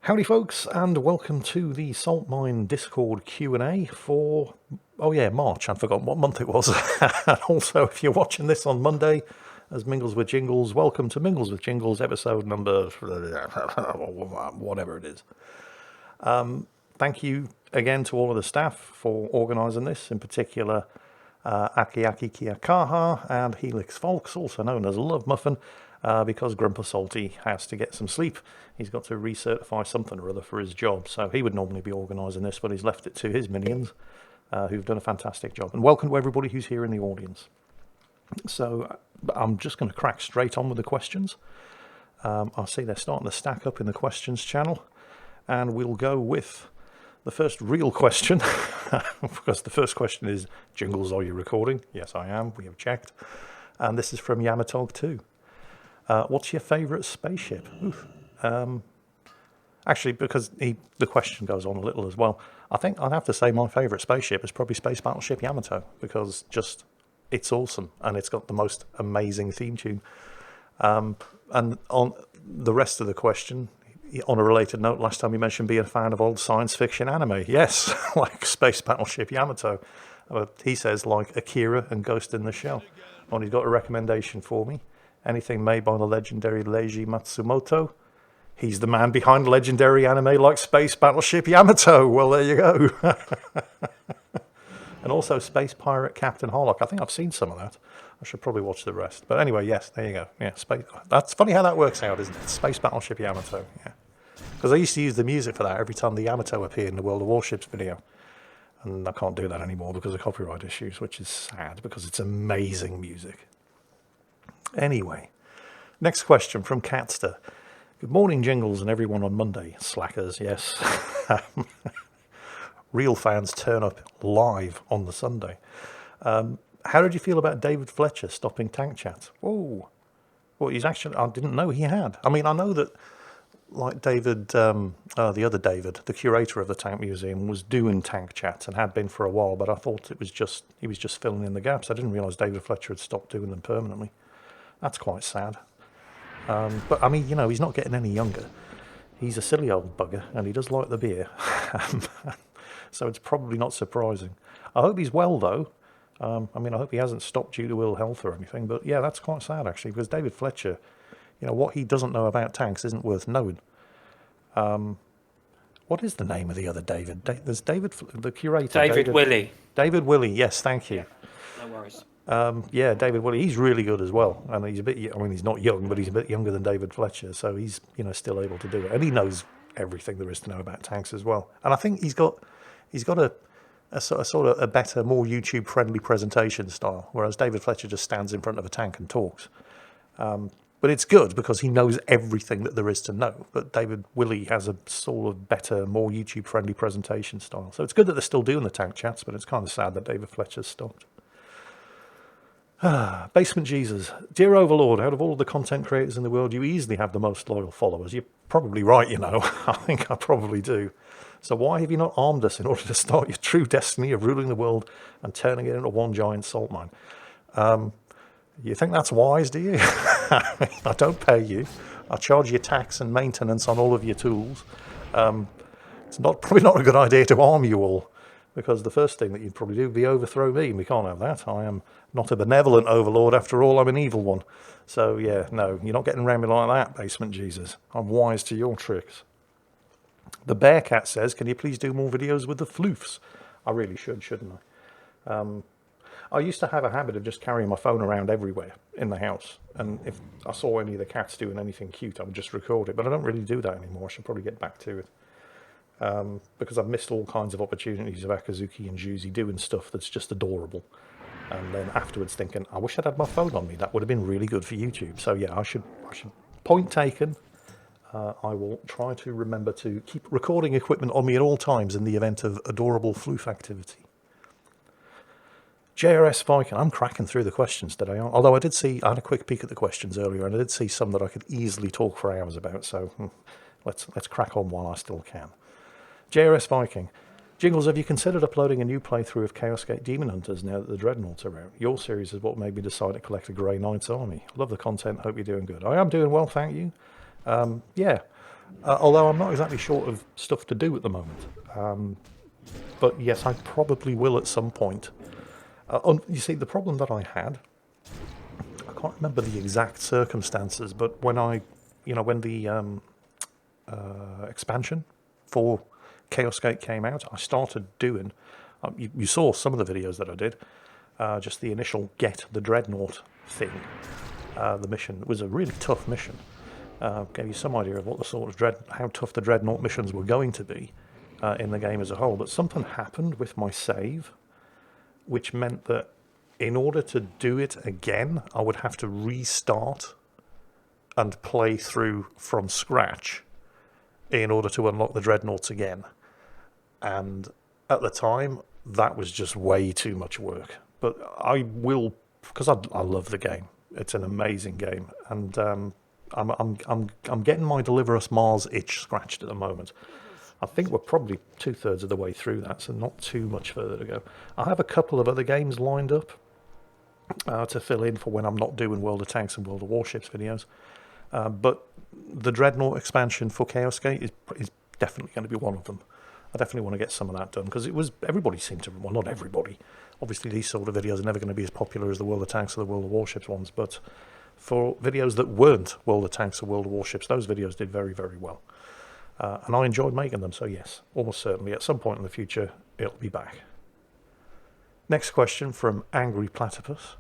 Howdy folks, and welcome to the Salt Mine Discord Q&A for, March. I'd forgotten what month it was. And also, if you're watching this on Monday as Mingles with Jingles, welcome to Mingles with Jingles, episode number, whatever it is. Thank you again to all of the staff for organising this, in particular Aki Kiakaha and Helix Folks, also known as Love Muffin, because Grandpa Salty has to get some sleep. He's got to recertify something or other for his job, so he would normally be organising this, but he's left it to his minions, who've done a fantastic job. And welcome to everybody who's here in the audience. So I'm just going to crack straight on with the questions. I see they're starting to stack up in the questions channel, and we'll go with the first real question, because the first question is, Jingles, are you recording? Yes, I am. We have checked. And this is from Yamatog 2. What's your favourite spaceship? Actually, because the question goes on a little as well, I think I'd have to say my favourite spaceship is probably Space Battleship Yamato, because just it's awesome and it's got the most amazing theme tune. And on the rest of the question, on a related note, last time you mentioned being a fan of old science fiction anime. Yes, like Space Battleship Yamato. He says like Akira and Ghost in the Shell. And he's got a recommendation for me. Anything made by the legendary Leiji Matsumoto. He's the man behind legendary anime like Space Battleship Yamato. Well, there you go. And also Space Pirate Captain Harlock. I think I've seen some of that. I should probably watch the rest. But anyway, yes, there you go. Yeah, that's funny how that works out, isn't it? Space Battleship Yamato, yeah. Because I used to use the music for that every time the Yamato appeared in the World of Warships video. And I can't do that anymore because of copyright issues, which is sad because it's amazing music. Anyway, next question from Catster. Good morning, Jingles, and everyone on Monday. Slackers, yes. Real fans turn up live on the Sunday. How did you feel about David Fletcher stopping Tank Chat? Oh, well, he's actually, I didn't know he had. I mean, I know that, like David, the other David, the curator of the Tank Museum, was doing Tank Chat and had been for a while, but I thought he was just filling in the gaps. I didn't realise David Fletcher had stopped doing them permanently. That's quite sad. But I mean, you know, he's not getting any younger. He's a silly old bugger, and he does like the beer. So it's probably not surprising. I hope he's well, though. I mean, I hope he hasn't stopped due to ill health or anything. But yeah, that's quite sad, actually, because David Fletcher, you know, what he doesn't know about tanks isn't worth knowing. What is the name of the other David? There's David, the curator. David Willey. David Willey, yes, thank you. Yeah, no worries. Yeah, David Willey, he's really good as well. And he's a bit, I mean, he's not young, but he's a bit younger than David Fletcher. So he's, you know, still able to do it. And he knows everything there is to know about tanks as well. And I think he's got a sort of a better, more YouTube-friendly presentation style, whereas David Fletcher just stands in front of a tank and talks. But it's good because he knows everything that there is to know. But David Willey has a sort of better, more YouTube-friendly presentation style. So it's good that they're still doing the tank chats, but it's kind of sad that David Fletcher's stopped. Basement Jesus. Dear Overlord, out of all of the content creators in the world, you easily have the most loyal followers. You're probably right, you know. I think I probably do. So why have you not armed us in order to start your true destiny of ruling the world and turning it into one giant salt mine? You think that's wise, do you? I don't pay you. I charge you tax and maintenance on all of your tools. It's probably not a good idea to arm you all, because the first thing that you'd probably do would be overthrow me, and we can't have that. I am not a benevolent overlord. After all, I'm an evil one. So, yeah, no, you're not getting around me like that, Basement Jesus. I'm wise to your tricks. The Bearcat says, can you please do more videos with the floofs? I really should, shouldn't I? I used to have a habit of just carrying my phone around everywhere in the house. And if I saw any of the cats doing anything cute, I would just record it. But I don't really do that anymore. I should probably get back to it. Because I've missed all kinds of opportunities of Akazuki and Juicy doing stuff that's just adorable. And then afterwards thinking, I wish I'd had my phone on me. That would have been really good for YouTube. So yeah, I should point taken. I will try to remember to keep recording equipment on me at all times in the event of adorable floof activity. JRS Viking, I'm cracking through the questions today. Although I had a quick peek at the questions earlier, and I did see some that I could easily talk for hours about. So let's crack on while I still can. JRS Viking, Jingles, have you considered uploading a new playthrough of Chaos Gate Demon Hunters now that the Dreadnoughts are out? Your series is what made me decide to collect a Grey Knight's army. Love the content, hope you're doing good. I am doing well, thank you. Yeah, Although I'm not exactly short of stuff to do at the moment. But yes, I probably will at some point. You see, the problem that I had, I can't remember the exact circumstances, but when when the expansion for Chaos Gate came out, I started doing. You saw some of the videos that I did. Just the initial get the Dreadnought thing. The mission was a really tough mission. Gave you some idea of what the sort of how tough the Dreadnought missions were going to be in the game as a whole. But something happened with my save, which meant that in order to do it again, I would have to restart and play through from scratch in order to unlock the Dreadnoughts again. And at the time, that was just way too much work. But I will, because I love the game. It's an amazing game, and I'm getting my Deliver Us Mars itch scratched at the moment. I think we're probably 2/3 of the way through that, so not too much further to go. I have a couple of other games lined up to fill in for when I'm not doing World of Tanks and World of Warships videos. But the Dreadnought expansion for Chaos Gate is definitely going to be one of them. I definitely want to get some of that done, because everybody seemed to, well, not everybody. Obviously, these sort of videos are never going to be as popular as the World of Tanks or the World of Warships ones, but for videos that weren't World of Tanks or World of Warships, those videos did very, very well. And I enjoyed making them, so yes, almost certainly at some point in the future, it'll be back. Next question from Angry Platypus.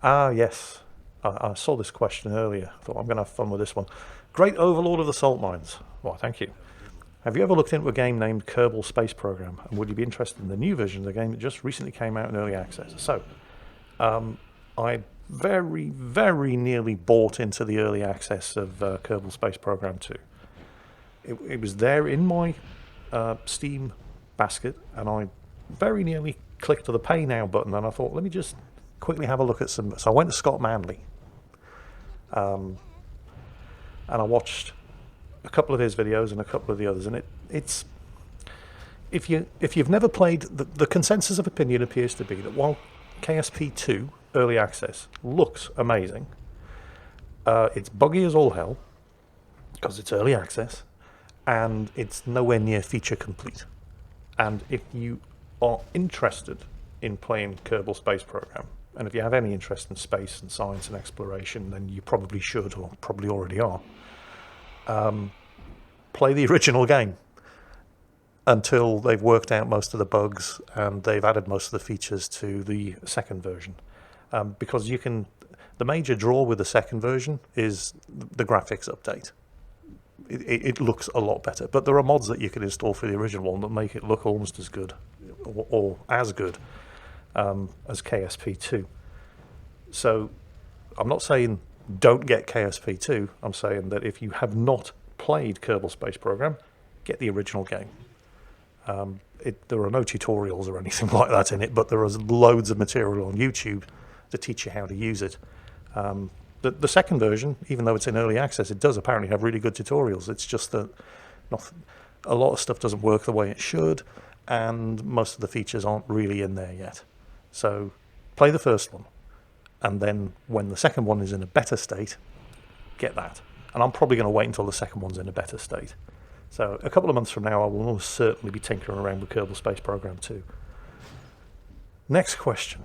Yes, I saw this question earlier. I thought I'm going to have fun with this one. Great Overlord of the Salt Mines. Well, thank you. Have you ever looked into a game named Kerbal Space Program? And would you be interested in the new version of the game that just recently came out in early access? So, I very, very nearly bought into the early access of Kerbal Space Program 2. It was there in my Steam basket, and I very nearly clicked the Pay Now button, and I thought, let me just quickly have a look at some. So I went to Scott Manley, and I watched a couple of his videos and a couple of the others, and it's if you've never played, the consensus of opinion appears to be that while KSP2 early access looks amazing, it's buggy as all hell because it's early access, and it's nowhere near feature complete. And if you are interested in playing Kerbal Space Program, and if you have any interest in space and science and exploration, then you probably should, or probably already are, play the original game until they've worked out most of the bugs and they've added most of the features to the second version. Because the major draw with the second version is the graphics update. It looks a lot better, but there are mods that you can install for the original one that make it look almost as good, or as good as KSP2. So I'm not saying don't get KSP2. I'm saying that if you have not played Kerbal Space Program, get the original game. There are no tutorials or anything like that in it, but there is loads of material on YouTube to teach you how to use it. The second version, even though it's in early access, it does apparently have really good tutorials. It's just that a lot of stuff doesn't work the way it should, and most of the features aren't really in there yet. So play the first one, and then when the second one is in a better state, get that. And I'm probably going to wait until the second one's in a better state. So a couple of months from now, I will almost certainly be tinkering around with Kerbal Space Program 2. Next question.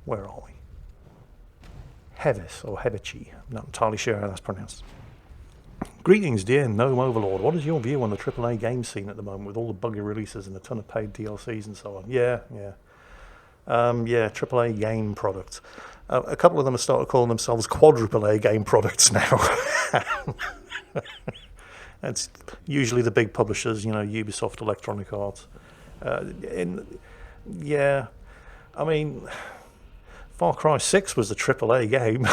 Where are we? Hevis, or Hebichi. I'm not entirely sure how that's pronounced. Greetings, dear Gnome Overlord. What is your view on the AAA game scene at the moment, with all the buggy releases and a ton of paid DLCs and so on? Yeah, AAA game products. A couple of them have started calling themselves quadruple A game products now. It's usually the big publishers, Ubisoft, Electronic Arts. I mean, Far Cry 6 was a AAA game.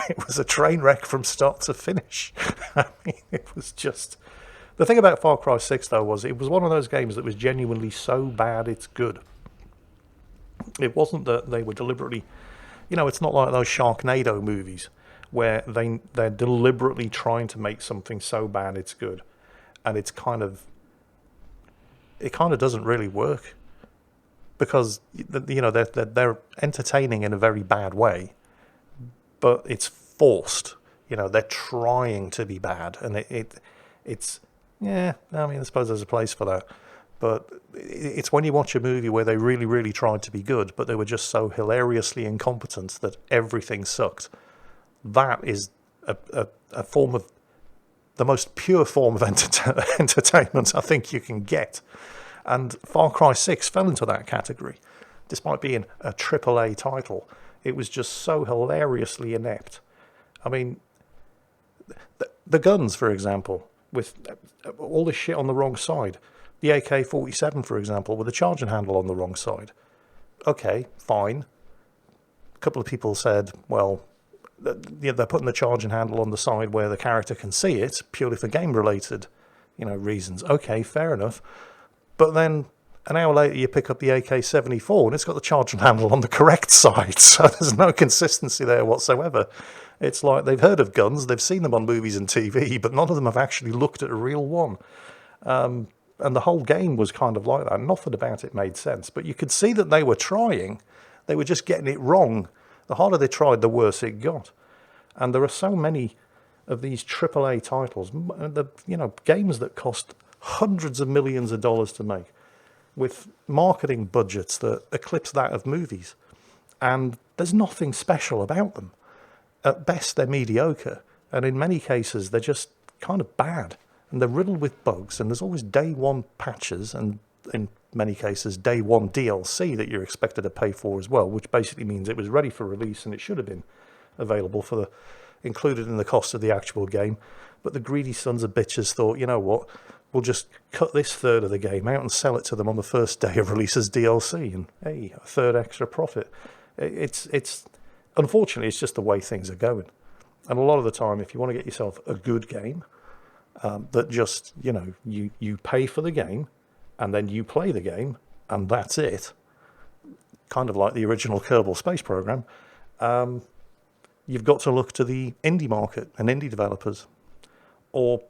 It was a train wreck from start to finish. I mean, it was just... The thing about Far Cry 6, though, was it was one of those games that was genuinely so bad it's good. It wasn't that they were deliberately... it's not like those Sharknado movies where they're deliberately trying to make something so bad it's good. And it kind of doesn't really work. Because, they're entertaining in a very bad way. But it's forced. You know, they're trying to be bad, and it's yeah. I mean, I suppose there's a place for that, but it's when you watch a movie where they really, really tried to be good, but they were just so hilariously incompetent that everything sucked. That is a form of the most pure form of entertainment I think you can get. And Far Cry 6 fell into that category. Despite being a AAA title, it was just so hilariously inept. I mean, the guns, for example, with all this shit on the wrong side. The AK-47, for example, with the charging handle on the wrong side. Okay, fine. A couple of people said, well, they're putting the charging handle on the side where the character can see it, purely for game-related, reasons. Okay, fair enough. But then an hour later, you pick up the AK-74, and it's got the charging handle on the correct side, so there's no consistency there whatsoever. It's like they've heard of guns, they've seen them on movies and TV, but none of them have actually looked at a real one. And the whole game was kind of like that. Nothing about it made sense, but you could see that they were trying. They were just getting it wrong. The harder they tried, the worse it got. And there are so many of these AAA titles, games that cost hundreds of millions of dollars to make, with marketing budgets that eclipse that of movies. And there's nothing special about them. At best, they're mediocre. And in many cases, they're just kind of bad. And they're riddled with bugs. And there's always day one patches, and in many cases, day one DLC that you're expected to pay for as well, which basically means it was ready for release and it should have been available included in the cost of the actual game. But the greedy sons of bitches thought, you know what, we'll just cut this third of the game out and sell it to them on the first day of release as DLC, and hey, a third extra profit. It's unfortunately, it's just the way things are going. And a lot of the time, if you want to get yourself a good game, that just, you pay for the game, and then you play the game, and that's it. Kind of like the original Kerbal Space Program. You've got to look to the indie market and indie developers, or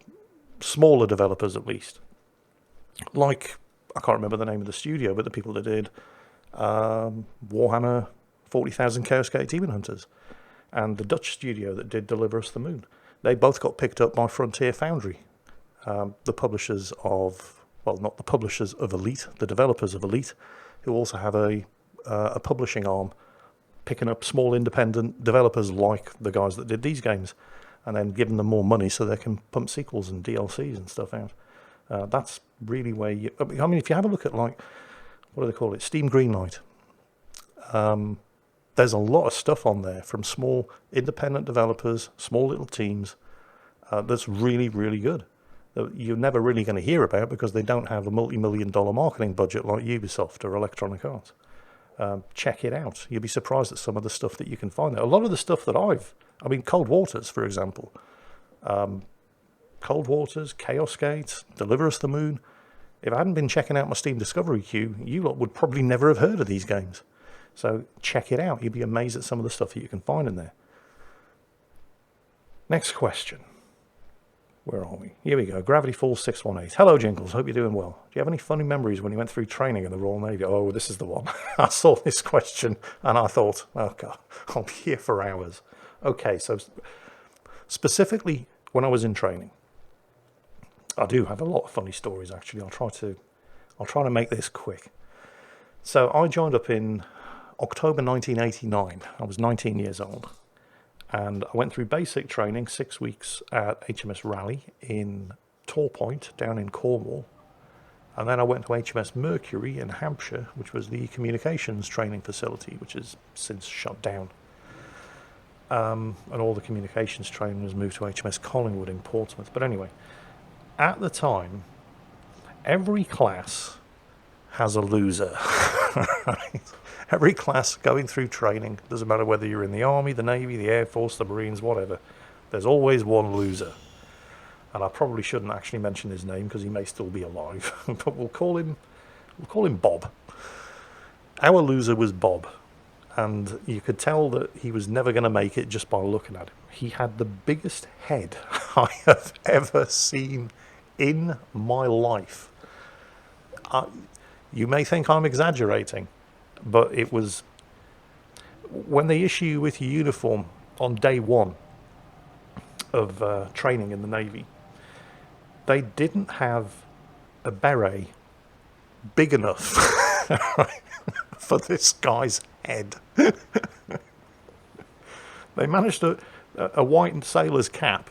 smaller developers at least. Like, I can't remember the name of the studio, but the people that did Warhammer 40,000 Chaos Gate Demon Hunters, and the Dutch studio that did Deliver Us the Moon. They both got picked up by Frontier Foundry, the publishers of, well, not the publishers of Elite, the developers of Elite, who also have a publishing arm, picking up small independent developers like the guys that did these games, and then giving them more money so they can pump sequels and DLCs and stuff out. That's really where you... I mean, if you have a look at, like, what do they call it? Steam Greenlight. There's a lot of stuff on there from small independent developers, small little teams, that's really, really good. That you're never really going to hear about because they don't have a multi-million-dollar marketing budget like Ubisoft or Electronic Arts. Check it out. You'll be surprised at some of the stuff that you can find there. A lot of the stuff that Cold Waters, for example. Cold Waters, Chaos Gate, Deliver Us the Moon. If I hadn't been checking out my Steam Discovery queue, you lot would probably never have heard of these games. So check it out. You'll be amazed at some of the stuff that you can find in there. Next question. Where are we? Here we go. Gravity Falls 618. Hello, Jingles. Hope you're doing well. Do you have any funny memories when you went through training in the Royal Navy? Oh, this is the one. I saw this question and I thought, oh, God, I'll be here for hours. Okay, so specifically when I was in training, I do have a lot of funny stories, actually. I'll try to make this quick. So I joined up in October 1989. I was 19 years old. And I went through basic training, 6 weeks at HMS Raleigh in Torpoint, down in Cornwall. And then I went to HMS Mercury in Hampshire, which was the communications training facility, which has since shut down. And all the communications training was moved to HMS Collingwood in Portsmouth. But anyway, at the time, every class has a loser. Right? Every class going through training, doesn't matter whether you're in the Army, the Navy, the Air Force, the Marines, whatever, there's always one loser. And I probably shouldn't actually mention his name because he may still be alive, but we'll call him Bob. Our loser was Bob, and you could tell that he was never going to make it just by looking at him. He had the biggest head I have ever seen in my life. You may think I'm exaggerating, but it was when they issue you with your uniform on day one, of training in the Navy, they didn't have a beret big enough for this guy's head. They managed a white sailor's cap.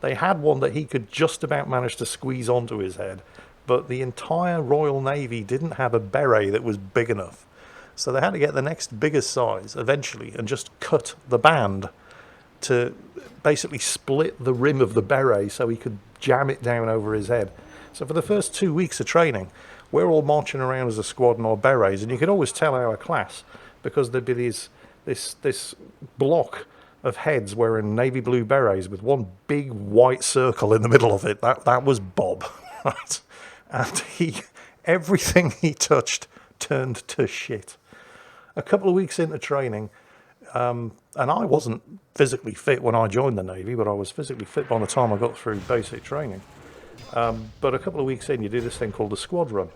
They had one that he could just about manage to squeeze onto his head, but the entire Royal Navy didn't have a beret that was big enough. So they had to get the next biggest size eventually and just cut the band to basically split the rim of the beret so he could jam it down over his head. So for the first 2 weeks of training, we're all marching around as a squad in our berets, and you could always tell our class because there'd be this block of heads wearing navy blue berets with one big white circle in the middle of it. That was Bob, right? And everything he touched turned to shit. A couple of weeks into training, and I wasn't physically fit when I joined the Navy, but I was physically fit by the time I got through basic training. But a couple of weeks in, you do this thing called the Squadron.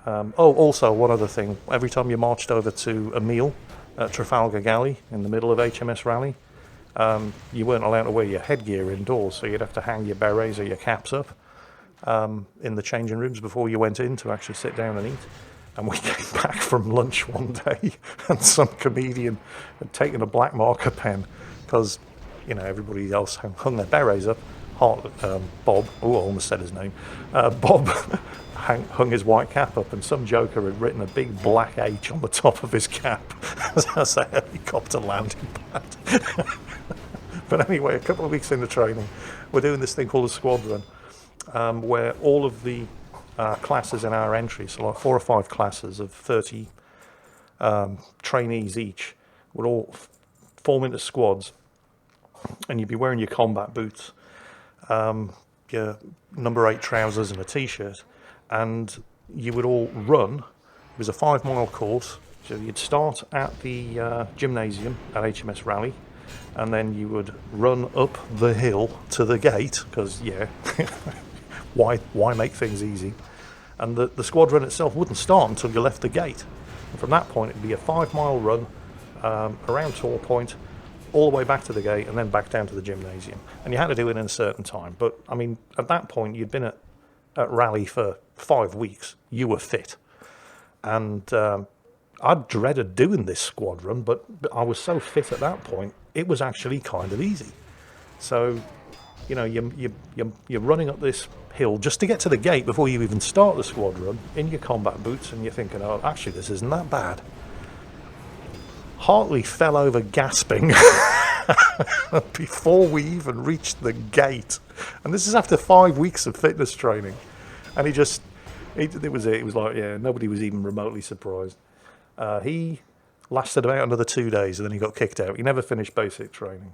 Also, one other thing. Every time you marched over to a meal at Trafalgar Galley in the middle of HMS Raleigh, you weren't allowed to wear your headgear indoors, so you'd have to hang your berets or your caps up in the changing rooms before you went in to actually sit down and eat. And we came back from lunch one day, and some comedian had taken a black marker pen because, everybody else hung their berets up. Bob, I almost said his name. Bob hung his white cap up, and some joker had written a big black H on the top of his cap as a helicopter landing pad. But anyway, a couple of weeks into training, we're doing this thing called a Squadron, where all of the classes in our entry, so like 4 or 5 classes of 30 trainees each, would all form into squads, and you'd be wearing your combat boots, your number 8 trousers and a t-shirt, and you would all run. It was a 5-mile course, so you'd start at the gymnasium at HMS Raleigh, and then you would run up the hill to the gate, because why make things easy? And the squadron itself wouldn't start until you left the gate. And from that point, it'd be a 5-mile run around Tor Point, all the way back to the gate, and then back down to the gymnasium. And you had to do it in a certain time. But, at that point, you'd been at Raleigh for 5 weeks. You were fit. And I dreaded doing this squadron, but I was so fit at that point, it was actually kind of easy. So, you're running up this hill just to get to the gate before you even start the squadron in your combat boots, and you're thinking, oh, actually, this isn't that bad. Hartley fell over gasping before we even reached the gate. And this is after 5 weeks of fitness training. And it was it. It was like, nobody was even remotely surprised. He lasted about another 2 days, and then he got kicked out. He never finished basic training.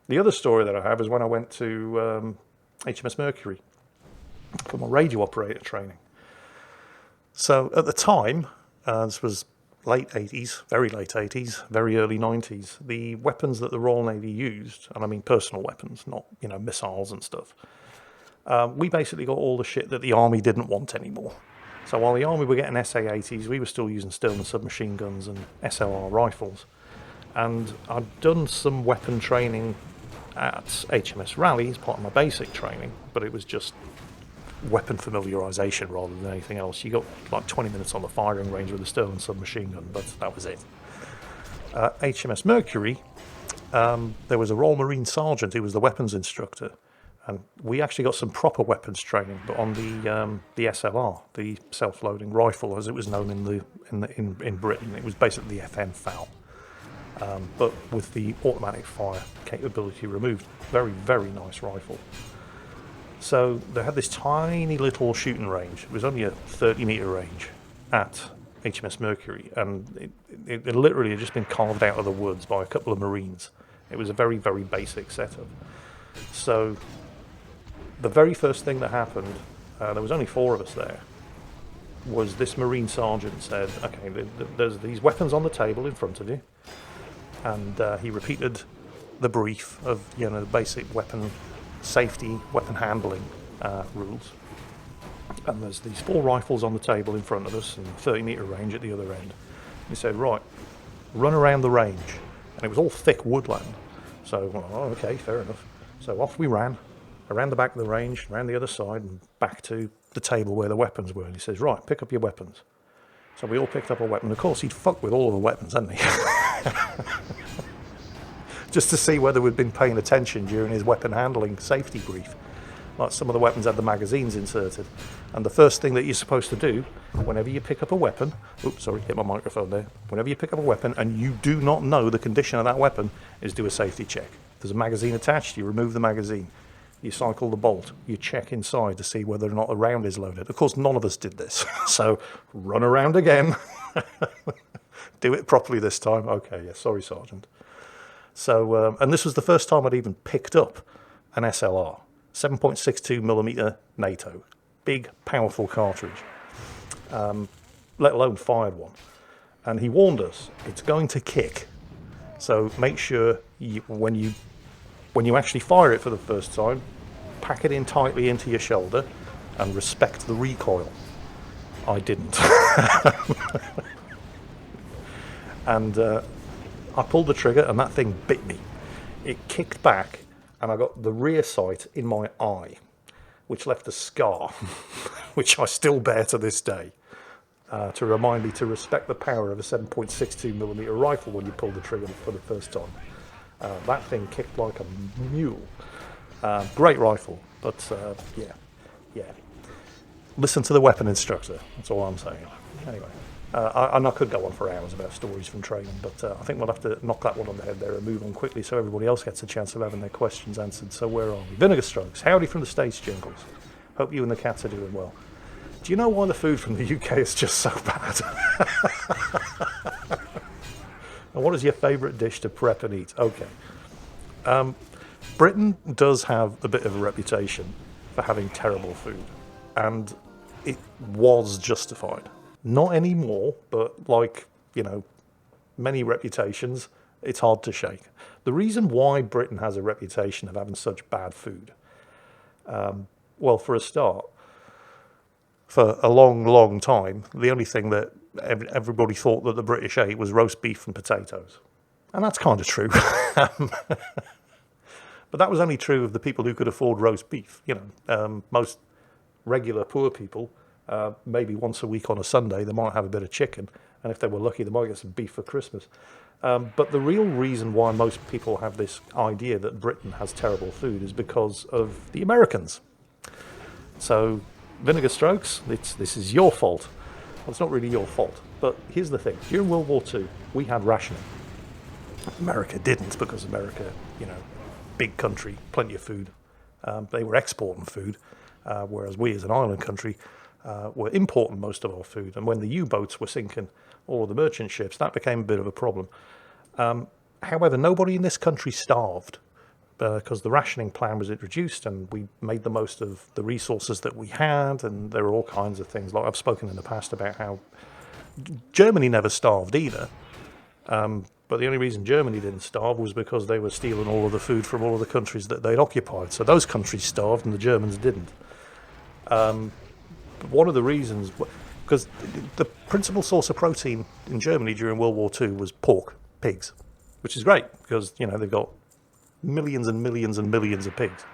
The other story that I have is when I went to HMS Mercury for my radio operator training. So at the time, this was late 80s, very late 80s, very early 90s, the weapons that the Royal Navy used, and I mean personal weapons, not, missiles and stuff, we basically got all the shit that the Army didn't want anymore. So while the Army were getting SA-80s, we were still using Sterling submachine guns and SLR rifles. And I'd done some weapon training at HMS Raleigh as part of my basic training, but it was just weapon familiarisation rather than anything else. You got like 20 minutes on the firing range with a Sterling submachine gun, but that was it. HMS Mercury, there was a Royal Marine Sergeant who was the weapons instructor, and we actually got some proper weapons training, but on the SLR, the self-loading rifle, as it was known in Britain. It was basically the FN FAL. But with the automatic fire capability removed. Very, very nice rifle. So they had this tiny little shooting range. It was only a 30-metre range at HMS Mercury, and it literally had just been carved out of the woods by a couple of Marines. It was a very, very basic setup. So the very first thing that happened, there was only 4 of us there, was this Marine Sergeant said, okay, there's these weapons on the table in front of you. And he repeated the brief of, the basic weapon safety, weapon handling rules. And there's these 4 rifles on the table in front of us and 30-metre range at the other end. He said, right, run around the range. And it was all thick woodland. So, okay, fair enough. So off we ran, around the back of the range, around the other side, and back to the table where the weapons were. And he says, right, pick up your weapons. So we all picked up our weapon. Of course, he'd fucked with all of the weapons, hadn't he? Just to see whether we'd been paying attention during his weapon handling safety brief. Like some of the weapons had the magazines inserted. And the first thing that you're supposed to do, whenever you pick up a weapon, oops, sorry, hit my microphone there. Whenever you pick up a weapon and you do not know the condition of that weapon, is do a safety check. If there's a magazine attached, you remove the magazine. You cycle the bolt. You check inside to see whether or not the round is loaded. Of course, none of us did this. So run around again. Do it properly this time. Okay, yeah, sorry, Sergeant. So, and this was the first time I'd even picked up an SLR. 7.62mm NATO. Big, powerful cartridge. Let alone fired one. And he warned us, it's going to kick. So make sure when you actually fire it for the first time, pack it in tightly into your shoulder and respect the recoil. I didn't. And I pulled the trigger and that thing bit me. It kicked back and I got the rear sight in my eye, which left a scar, which I still bear to this day, to remind me to respect the power of a 7.62mm rifle when you pull the trigger for the first time. That thing kicked like a mule. Great rifle, but yeah. Listen to the weapon instructor, that's all I'm saying. Anyway, and I could go on for hours about stories from training, but I think we'll have to knock that one on the head there and move on quickly so everybody else gets a chance of having their questions answered. So where are we? Vinegar Strokes, howdy from the States, Jingles. Hope you and the cats are doing well. Do you know why the food from the UK is just so bad? And what is your favourite dish to prep and eat? Okay. Britain does have a bit of a reputation for having terrible food, and it was justified. Not anymore, but like, many reputations, it's hard to shake. The reason why Britain has a reputation of having such bad food, well, for a start, for a long, long time, the only thing that everybody thought that the British ate was roast beef and potatoes. And that's kind of true. But that was only true of the people who could afford roast beef. Most regular poor people, maybe once a week on a Sunday, they might have a bit of chicken. And if they were lucky, they might get some beef for Christmas. But the real reason why most people have this idea that Britain has terrible food is because of the Americans. So, Vinegar Strokes, this is your fault. Well, it's not really your fault, but here's the thing. During World War II, we had rationing. America didn't, because America, big country, plenty of food. They were exporting food, whereas we as an island country were importing most of our food. And when the U-boats were sinking all of the merchant ships, that became a bit of a problem. However, nobody in this country starved, because the rationing plan was introduced and we made the most of the resources that we had, and there were all kinds of things. Like I've spoken in the past about how Germany never starved either, but the only reason Germany didn't starve was because they were stealing all of the food from all of the countries that they'd occupied. So those countries starved and the Germans didn't. One of the reasons, because the principal source of protein in Germany during World War II was pork, pigs, which is great because, they've got millions and millions and millions of pigs.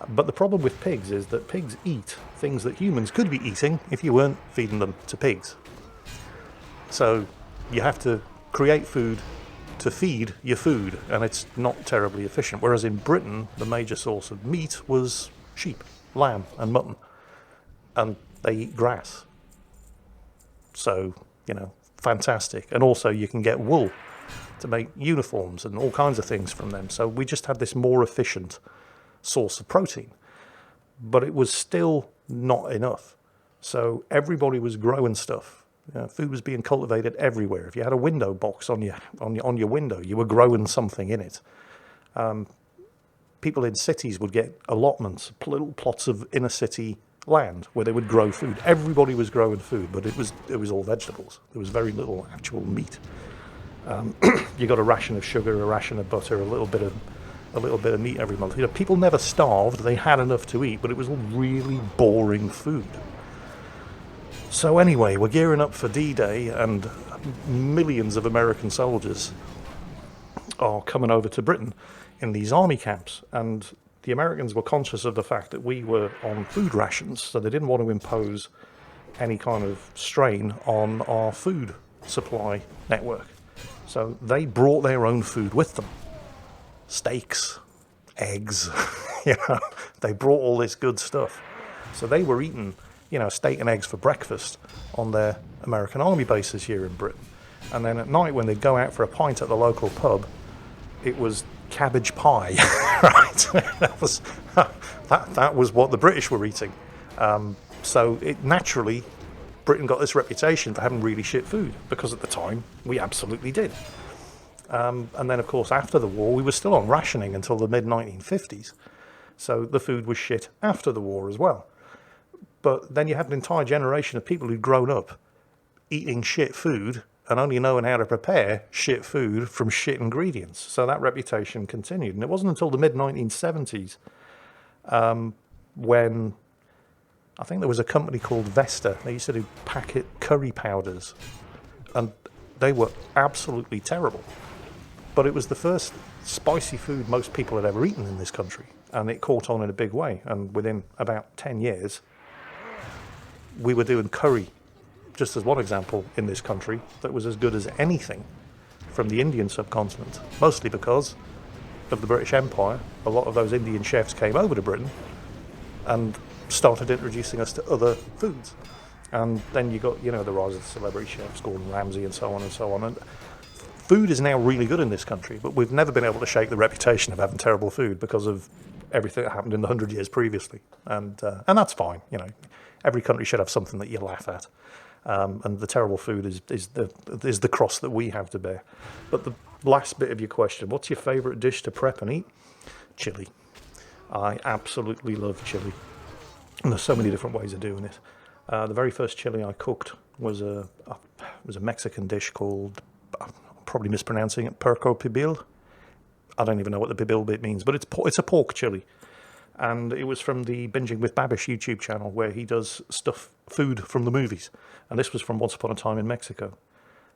But the problem with pigs is that pigs eat things that humans could be eating if you weren't feeding them to pigs. So you have to create food to feed your food, and it's not terribly efficient. Whereas in Britain, the major source of meat was sheep, lamb and mutton, and they eat grass. So, fantastic. And also you can get wool to make uniforms and all kinds of things from them. So we just had this more efficient source of protein, but it was still not enough. So everybody was growing stuff. Food was being cultivated everywhere. If you had a window box on your window, you were growing something in it. People in cities would get allotments, little plots of inner city land where they would grow food. Everybody was growing food, but it was all vegetables. There was very little actual meat. You got a ration of sugar, a ration of butter, a little bit of meat every month. People never starved. They had enough to eat, but it was all really boring food. So anyway, we're gearing up for D-Day, and millions of American soldiers are coming over to Britain in these army camps, and the Americans were conscious of the fact that we were on food rations, so they didn't want to impose any kind of strain on our food supply network. So they brought their own food with them. Steaks, eggs, they brought all this good stuff. So they were eating, steak and eggs for breakfast on their American army bases here in Britain. And then at night when they'd go out for a pint at the local pub, it was cabbage pie, right? that was what the British were eating. So it naturally, Britain got this reputation for having really shit food, because at the time we absolutely did. And then, of course, after the war, we were still on rationing until the mid-1950s. So the food was shit after the war as well. But then you had an entire generation of people who'd grown up eating shit food and only knowing how to prepare shit food from shit ingredients. So that reputation continued. And it wasn't until the mid-1970s when I think there was a company called Vesta. They used to do packet curry powders. And they were absolutely terrible. But it was the first spicy food most people had ever eaten in this country. And it caught on in a big way. And within about 10 years, we were doing curry, just as one example, in this country that was as good as anything from the Indian subcontinent. Mostly because of the British Empire. A lot of those Indian chefs came over to Britain and started introducing us to other foods. And then you got, the rise of the celebrity chefs, Gordon Ramsay and so on and so on. And food is now really good in this country, but we've never been able to shake the reputation of having terrible food because of everything that happened in the 100 years previously. And that's fine, Every country should have something that you laugh at. And the terrible food is the cross that we have to bear. But the last bit of your question, what's your favourite dish to prep and eat? Chili. I absolutely love chili. And there's so many different ways of doing it. The very first chili I cooked was a Mexican dish called, I'm probably mispronouncing it, puerco pibil. I don't even know what the pibil bit means, but it's a pork chili. And it was from the Binging with Babish YouTube channel, where he does food from the movies. And this was from Once Upon a Time in Mexico,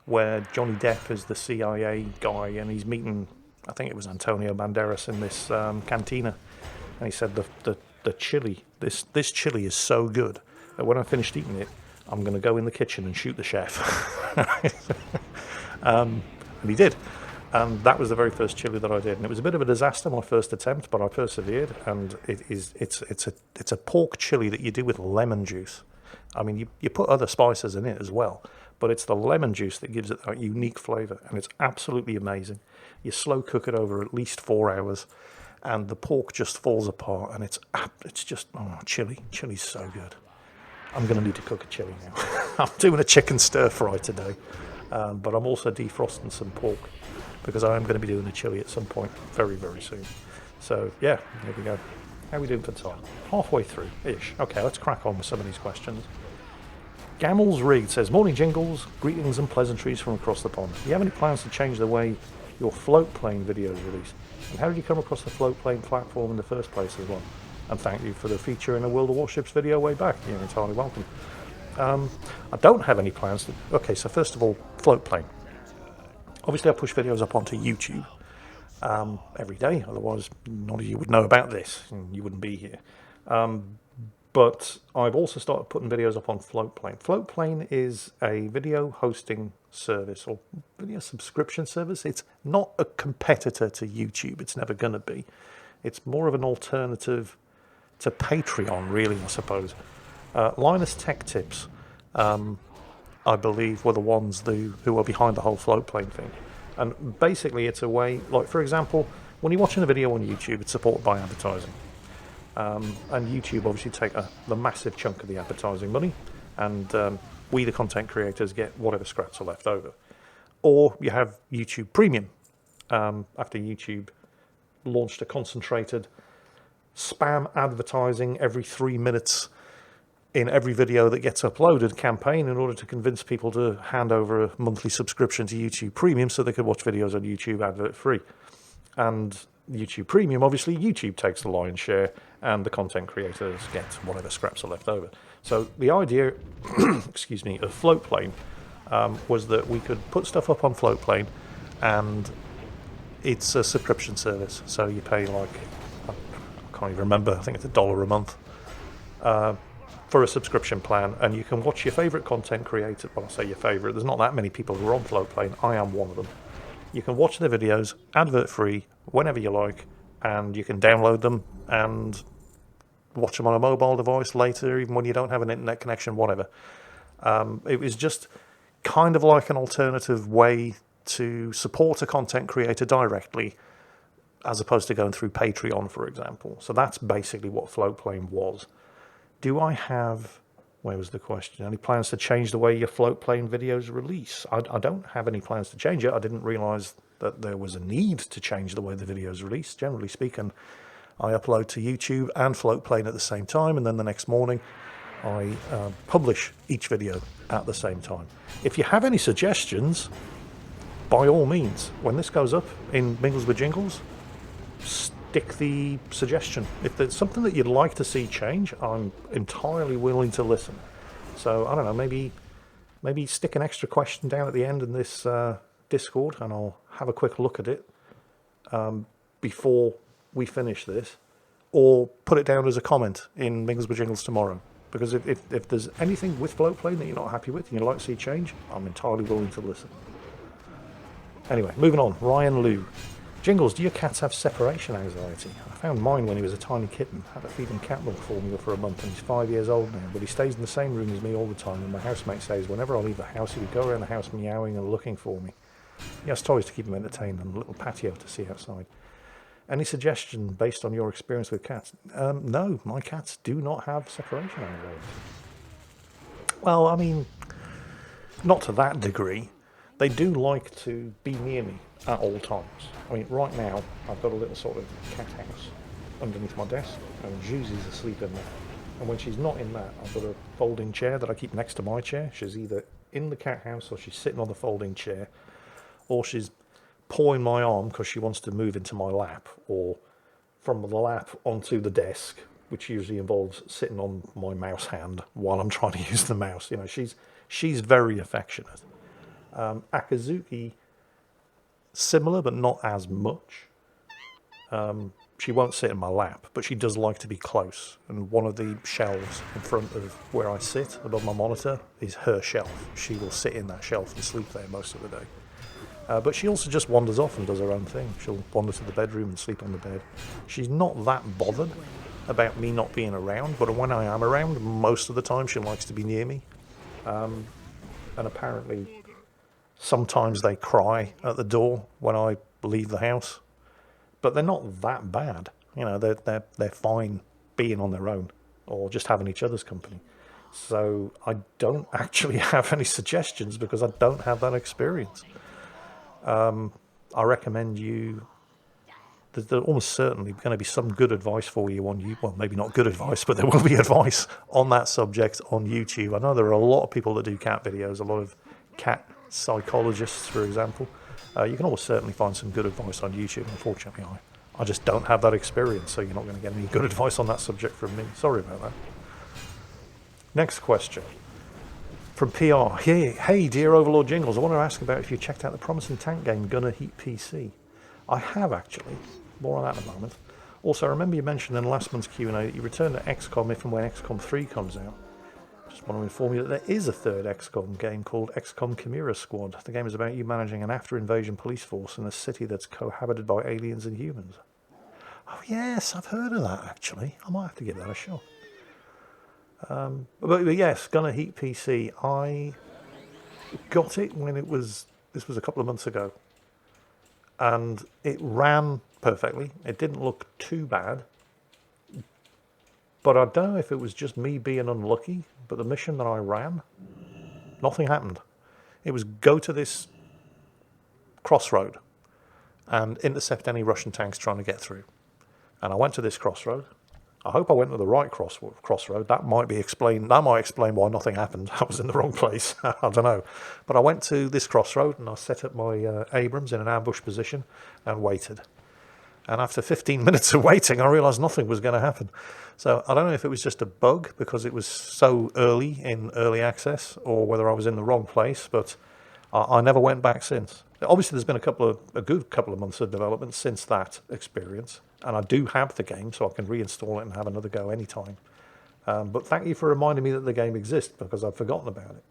where Johnny Depp is the CIA guy, and he's meeting, I think it was Antonio Banderas in this cantina. And he said the chili, this chili is so good that when I finished eating it, I'm going to go in the kitchen and shoot the chef. And he did. And that was the very first chili that I did. And it was a bit of a disaster, my first attempt, but I persevered. And it's a pork chili that you do with lemon juice. I mean, you put other spices in it as well, but it's the lemon juice that gives it that unique flavour. And it's absolutely amazing. You slow cook it over at least 4 hours, and the pork just falls apart. And it's just, chili. Chili's so good. I'm going to need to cook a chili now. I'm doing a chicken stir fry today, but I'm also defrosting some pork, because I am going to be doing a chili at some point very, very soon. So, yeah, there we go. How are we doing for time? Halfway through-ish. Okay, let's crack on with some of these questions. Gamels Reed says, Morning Jingles, greetings and pleasantries from across the pond. Do you have any plans to change the way your float plane videos release? And how did you come across the float plane platform in the first place as well? And thank you for the feature in a World of Warships video way back. You're entirely welcome. I don't have any plans to... Okay, so first of all, float plane. Obviously, I push videos up onto YouTube every day. Otherwise, none of you would know about this, and you wouldn't be here. But I've also started putting videos up on Floatplane. Floatplane is a video hosting service or video subscription service. It's not a competitor to YouTube. It's never going to be. It's more of an alternative to Patreon, really, I suppose. Linus Tech Tips, I believe, were the ones who are behind the whole Floatplane thing. And basically it's a way, like for example, when you're watching a video on YouTube, it's supported by advertising. And YouTube obviously take the massive chunk of the advertising money, and we, the content creators, get whatever scraps are left over. Or you have YouTube Premium. After YouTube launched a concentrated spam advertising every 3 minutes in every video that gets uploaded campaign in order to convince people to hand over a monthly subscription to YouTube Premium so they could watch videos on YouTube advert free. And YouTube Premium, obviously, YouTube takes the lion's share and the content creators get whatever scraps are left over. So the idea, excuse me, of Floatplane was that we could put stuff up on Floatplane, and It's a subscription service, so you pay like, I can't even remember, I think it's $1 a month for a subscription plan, and you can watch your favourite content creator. Well, I say your favourite, there's not that many people who are on Floatplane, I am one of them. You can watch their videos, advert free, whenever you like, and you can download them and watch them on a mobile device later, even when you don't have an internet connection, whatever. It was just kind of like an alternative way to support a content creator directly, as opposed to going through Patreon, for example. So that's basically what Floatplane was. Do I have, where was the question, any plans to change the way your Floatplane videos release? I don't have any plans to change it. I didn't realise that there was a need to change the way the videos release. Generally speaking, I upload to YouTube and Floatplane at the same time, and then the next morning I publish each video at the same time. If you have any suggestions, by all means, when this goes up in Mingles with Jingles, stick the suggestion. If there's something that you'd like to see change, I'm entirely willing to listen. So, I don't know, maybe stick an extra question down at the end in this Discord, and I'll have a quick look at it before we finish this, or put it down as a comment in Mingles with Jingles tomorrow. Because if there's anything with Floatplane that you're not happy with and you'd like to see change, I'm entirely willing to listen. Anyway, moving on. Ryan Liu. Jingles, do your cats have separation anxiety? I found mine when he was a tiny kitten. Had to feed him cat milk formula for a month, and he's 5 years old now, but he stays in the same room as me all the time, and my housemate says whenever I leave the house, he would go around the house meowing and looking for me. He has toys to keep him entertained and a little patio to see outside. Any suggestion based on your experience with cats? No, my cats do not have separation anxiety. Well, I mean, not to that degree. They do like to be near me at all times. I mean, right now, I've got a little sort of cat house underneath my desk, and Juzie's asleep in there. And when she's not in that, I've got a folding chair that I keep next to my chair. She's either in the cat house, or she's sitting on the folding chair, or she's pawing my arm because she wants to move into my lap, or from the lap onto the desk, which usually involves sitting on my mouse hand while I'm trying to use the mouse. You know, she's very affectionate. Akazuki, similar but not as much. She won't sit in my lap, but she does like to be close. And one of the shelves in front of where I sit above my monitor is her shelf. She will sit in that shelf and sleep there most of the day. But she also just wanders off and does her own thing. She'll wander to the bedroom and sleep on the bed. She's not that bothered about me not being around, but when I am around, most of the time she likes to be near me. And apparently sometimes they cry at the door when I leave the house, but they're not that bad. You know, they're fine being on their own or just having each other's company. So I don't actually have any suggestions because I don't have that experience. I recommend you. There's almost certainly going to be some good advice for you on YouTube. Well, maybe not good advice, but there will be advice on that subject on YouTube. I know there are a lot of people that do cat videos, a lot of cat psychologists, for example. You can almost certainly find some good advice on YouTube. Unfortunately, I just don't have that experience, so you're not going to get any good advice on that subject from me. Sorry about that. Next question. From PR. Hey, dear Overlord Jingles, I want to ask about if you checked out the promising tank game Gunner Heat PC. I have, actually. More on that in a moment. Also, I remember you mentioned in last month's Q&A that you return to XCOM if and when XCOM 3 comes out. Just want to inform you that there is a third XCOM game called XCOM Chimera Squad. The game is about you managing an after-invasion police force in a city that's cohabited by aliens and humans. Oh yes, I've heard of that, actually. I might have to give that a shot. But yes, Gunner Heat PC. I got it when this was a couple of months ago. And it ran perfectly. It didn't look too bad. But I don't know if it was just me being unlucky, but the mission that I ran, nothing happened. It was go to this crossroad and intercept any Russian tanks trying to get through. And I went to this crossroad. I hope I went to the right crossroad. That might explain why nothing happened. I was in the wrong place. I don't know. But I went to this crossroad and I set up my Abrams in an ambush position and waited. And after 15 minutes of waiting, I realised nothing was going to happen. So I don't know if it was just a bug because it was so early in early access or whether I was in the wrong place, but I never went back since. Obviously, there's been a good couple of months of development since that experience, and I do have the game, so I can reinstall it and have another go anytime. But thank you for reminding me that the game exists, because I've forgotten about it.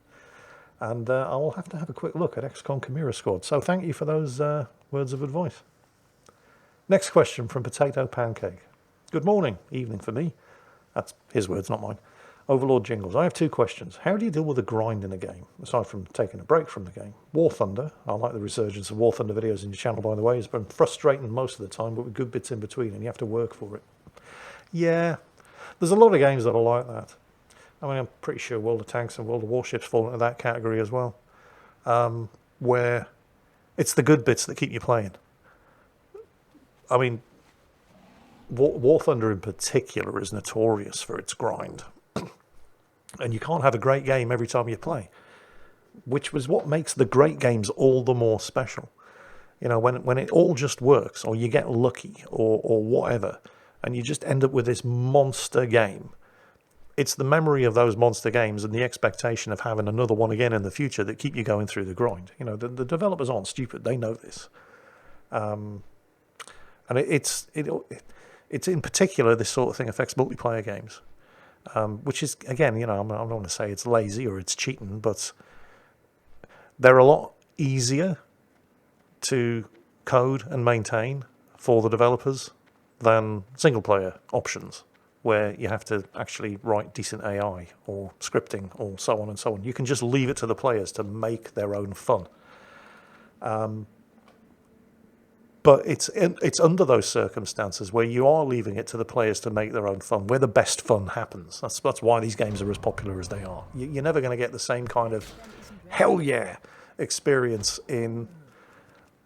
And I will have to have a quick look at XCOM Chimera Squad. So thank you for those words of advice. Next question from Potato Pancake. Good morning, evening for me. That's his words, not mine. Overlord Jingles. I have two questions. How do you deal with the grind in a game, aside from taking a break from the game? War Thunder. I like the resurgence of War Thunder videos in your channel, by the way. It's been frustrating most of the time, but with good bits in between, and you have to work for it. Yeah, there's a lot of games that are like that. I mean, I'm pretty sure World of Tanks and World of Warships fall into that category as well, where it's the good bits that keep you playing. I mean, War Thunder in particular is notorious for its grind. And you can't have a great game every time you play, which was what makes the great games all the more special. You know, when it all just works, or you get lucky, or whatever, and you just end up with this monster game. It's the memory of those monster games and the expectation of having another one again in the future that keep you going through the grind. You know, the developers aren't stupid; they know this. And it's in particular, this sort of thing affects multiplayer games. Which is, again, you know, I'm not going to say it's lazy or it's cheating, but they're a lot easier to code and maintain for the developers than single-player options, where you have to actually write decent AI or scripting or so on and so on. You can just leave it to the players to make their own fun. But it's under those circumstances where you are leaving it to the players to make their own fun, where the best fun happens. That's why these games are as popular as they are. You're never going to get the same kind of hell yeah experience in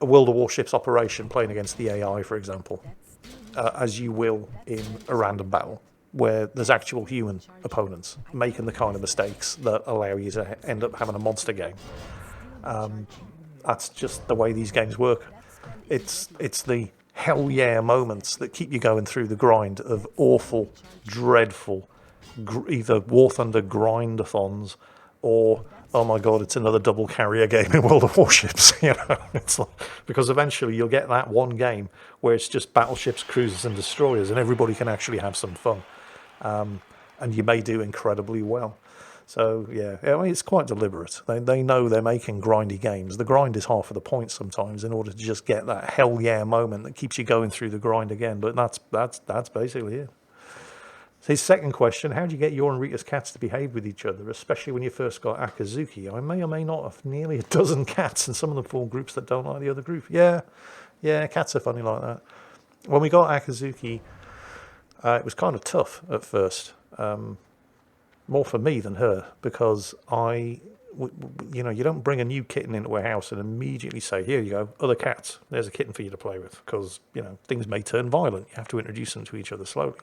a World of Warships operation playing against the AI, for example, as you will in a random battle, where there's actual human opponents making the kind of mistakes that allow you to end up having a monster game. That's just the way these games work. It's the hell yeah moments that keep you going through the grind of awful, dreadful, either War Thunder grind-a-thons or, oh my god, it's another double carrier game in World of Warships. You know, it's like, because eventually you'll get that one game where it's just battleships, cruisers, and destroyers, and everybody can actually have some fun, and you may do incredibly well. So, yeah, I mean, it's quite deliberate. They know they're making grindy games. The grind is half of the point sometimes in order to just get that hell yeah moment that keeps you going through the grind again. But that's basically it. His second question, how do you get your and Rita's cats to behave with each other, especially when you first got Akazuki? I may or may not have nearly a dozen cats, and some of them form groups that don't like the other group. Yeah, cats are funny like that. When we got Akazuki, it was kind of tough at first. More for me than her, because you know, you don't bring a new kitten into a house and immediately say, here you go, other cats, there's a kitten for you to play with, because, you know, things may turn violent. You have to introduce them to each other slowly,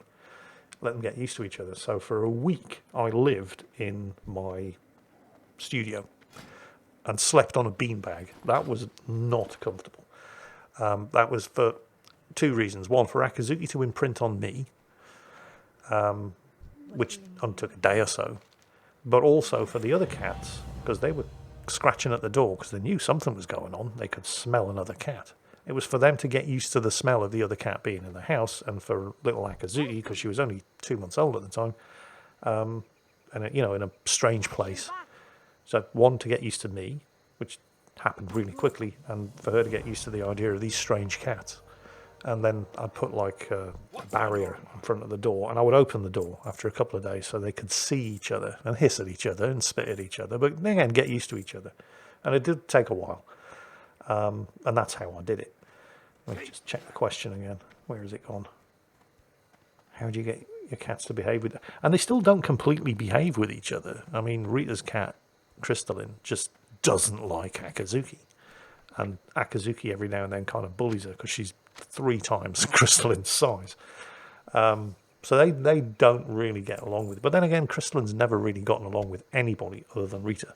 let them get used to each other. So for a week, I lived in my studio and slept on a beanbag. That was not comfortable. That was for two reasons. One, for Akazuki to imprint on me, which only took a day or so, but also for the other cats, because they were scratching at the door because they knew something was going on. They could smell another cat. It was for them to get used to the smell of the other cat being in the house, and for little Akazuki, because she was only 2 months old at the time, and you know, in a strange place. So one, to get used to me, which happened really quickly, and for her to get used to the idea of these strange cats. And then I'd put like a barrier in front of the door, and I would open the door after a couple of days so they could see each other and hiss at each other and spit at each other, but again, get used to each other. And it did take a while. And that's how I did it. Let me just check the question again. Where has it gone? How do you get your cats to behave with... And they still don't completely behave with each other. I mean, Rita's cat, Crystalline, just doesn't like Akazuki. And Akazuki every now and then kind of bullies her because she's 3 times Crystalline's size. So they don't really get along with it. But then again, Crystalline's never really gotten along with anybody other than Rita.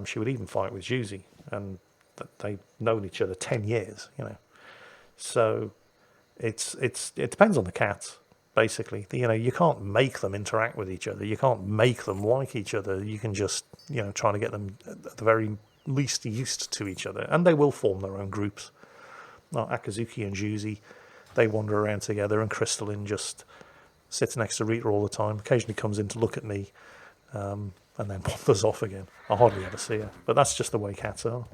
She would even fight with Juicy, and they've known each other 10 years, you know. So it depends on the cats, basically. You know, you can't make them interact with each other. You can't make them like each other. You can just, you know, try to get them at the very least used to each other, and they will form their own groups. Like Akazuki and Juzi, they wander around together, and Crystalline just sits next to Rita all the time, occasionally comes in to look at me, and then wanders off again. I hardly ever see her, but that's just the way cats are.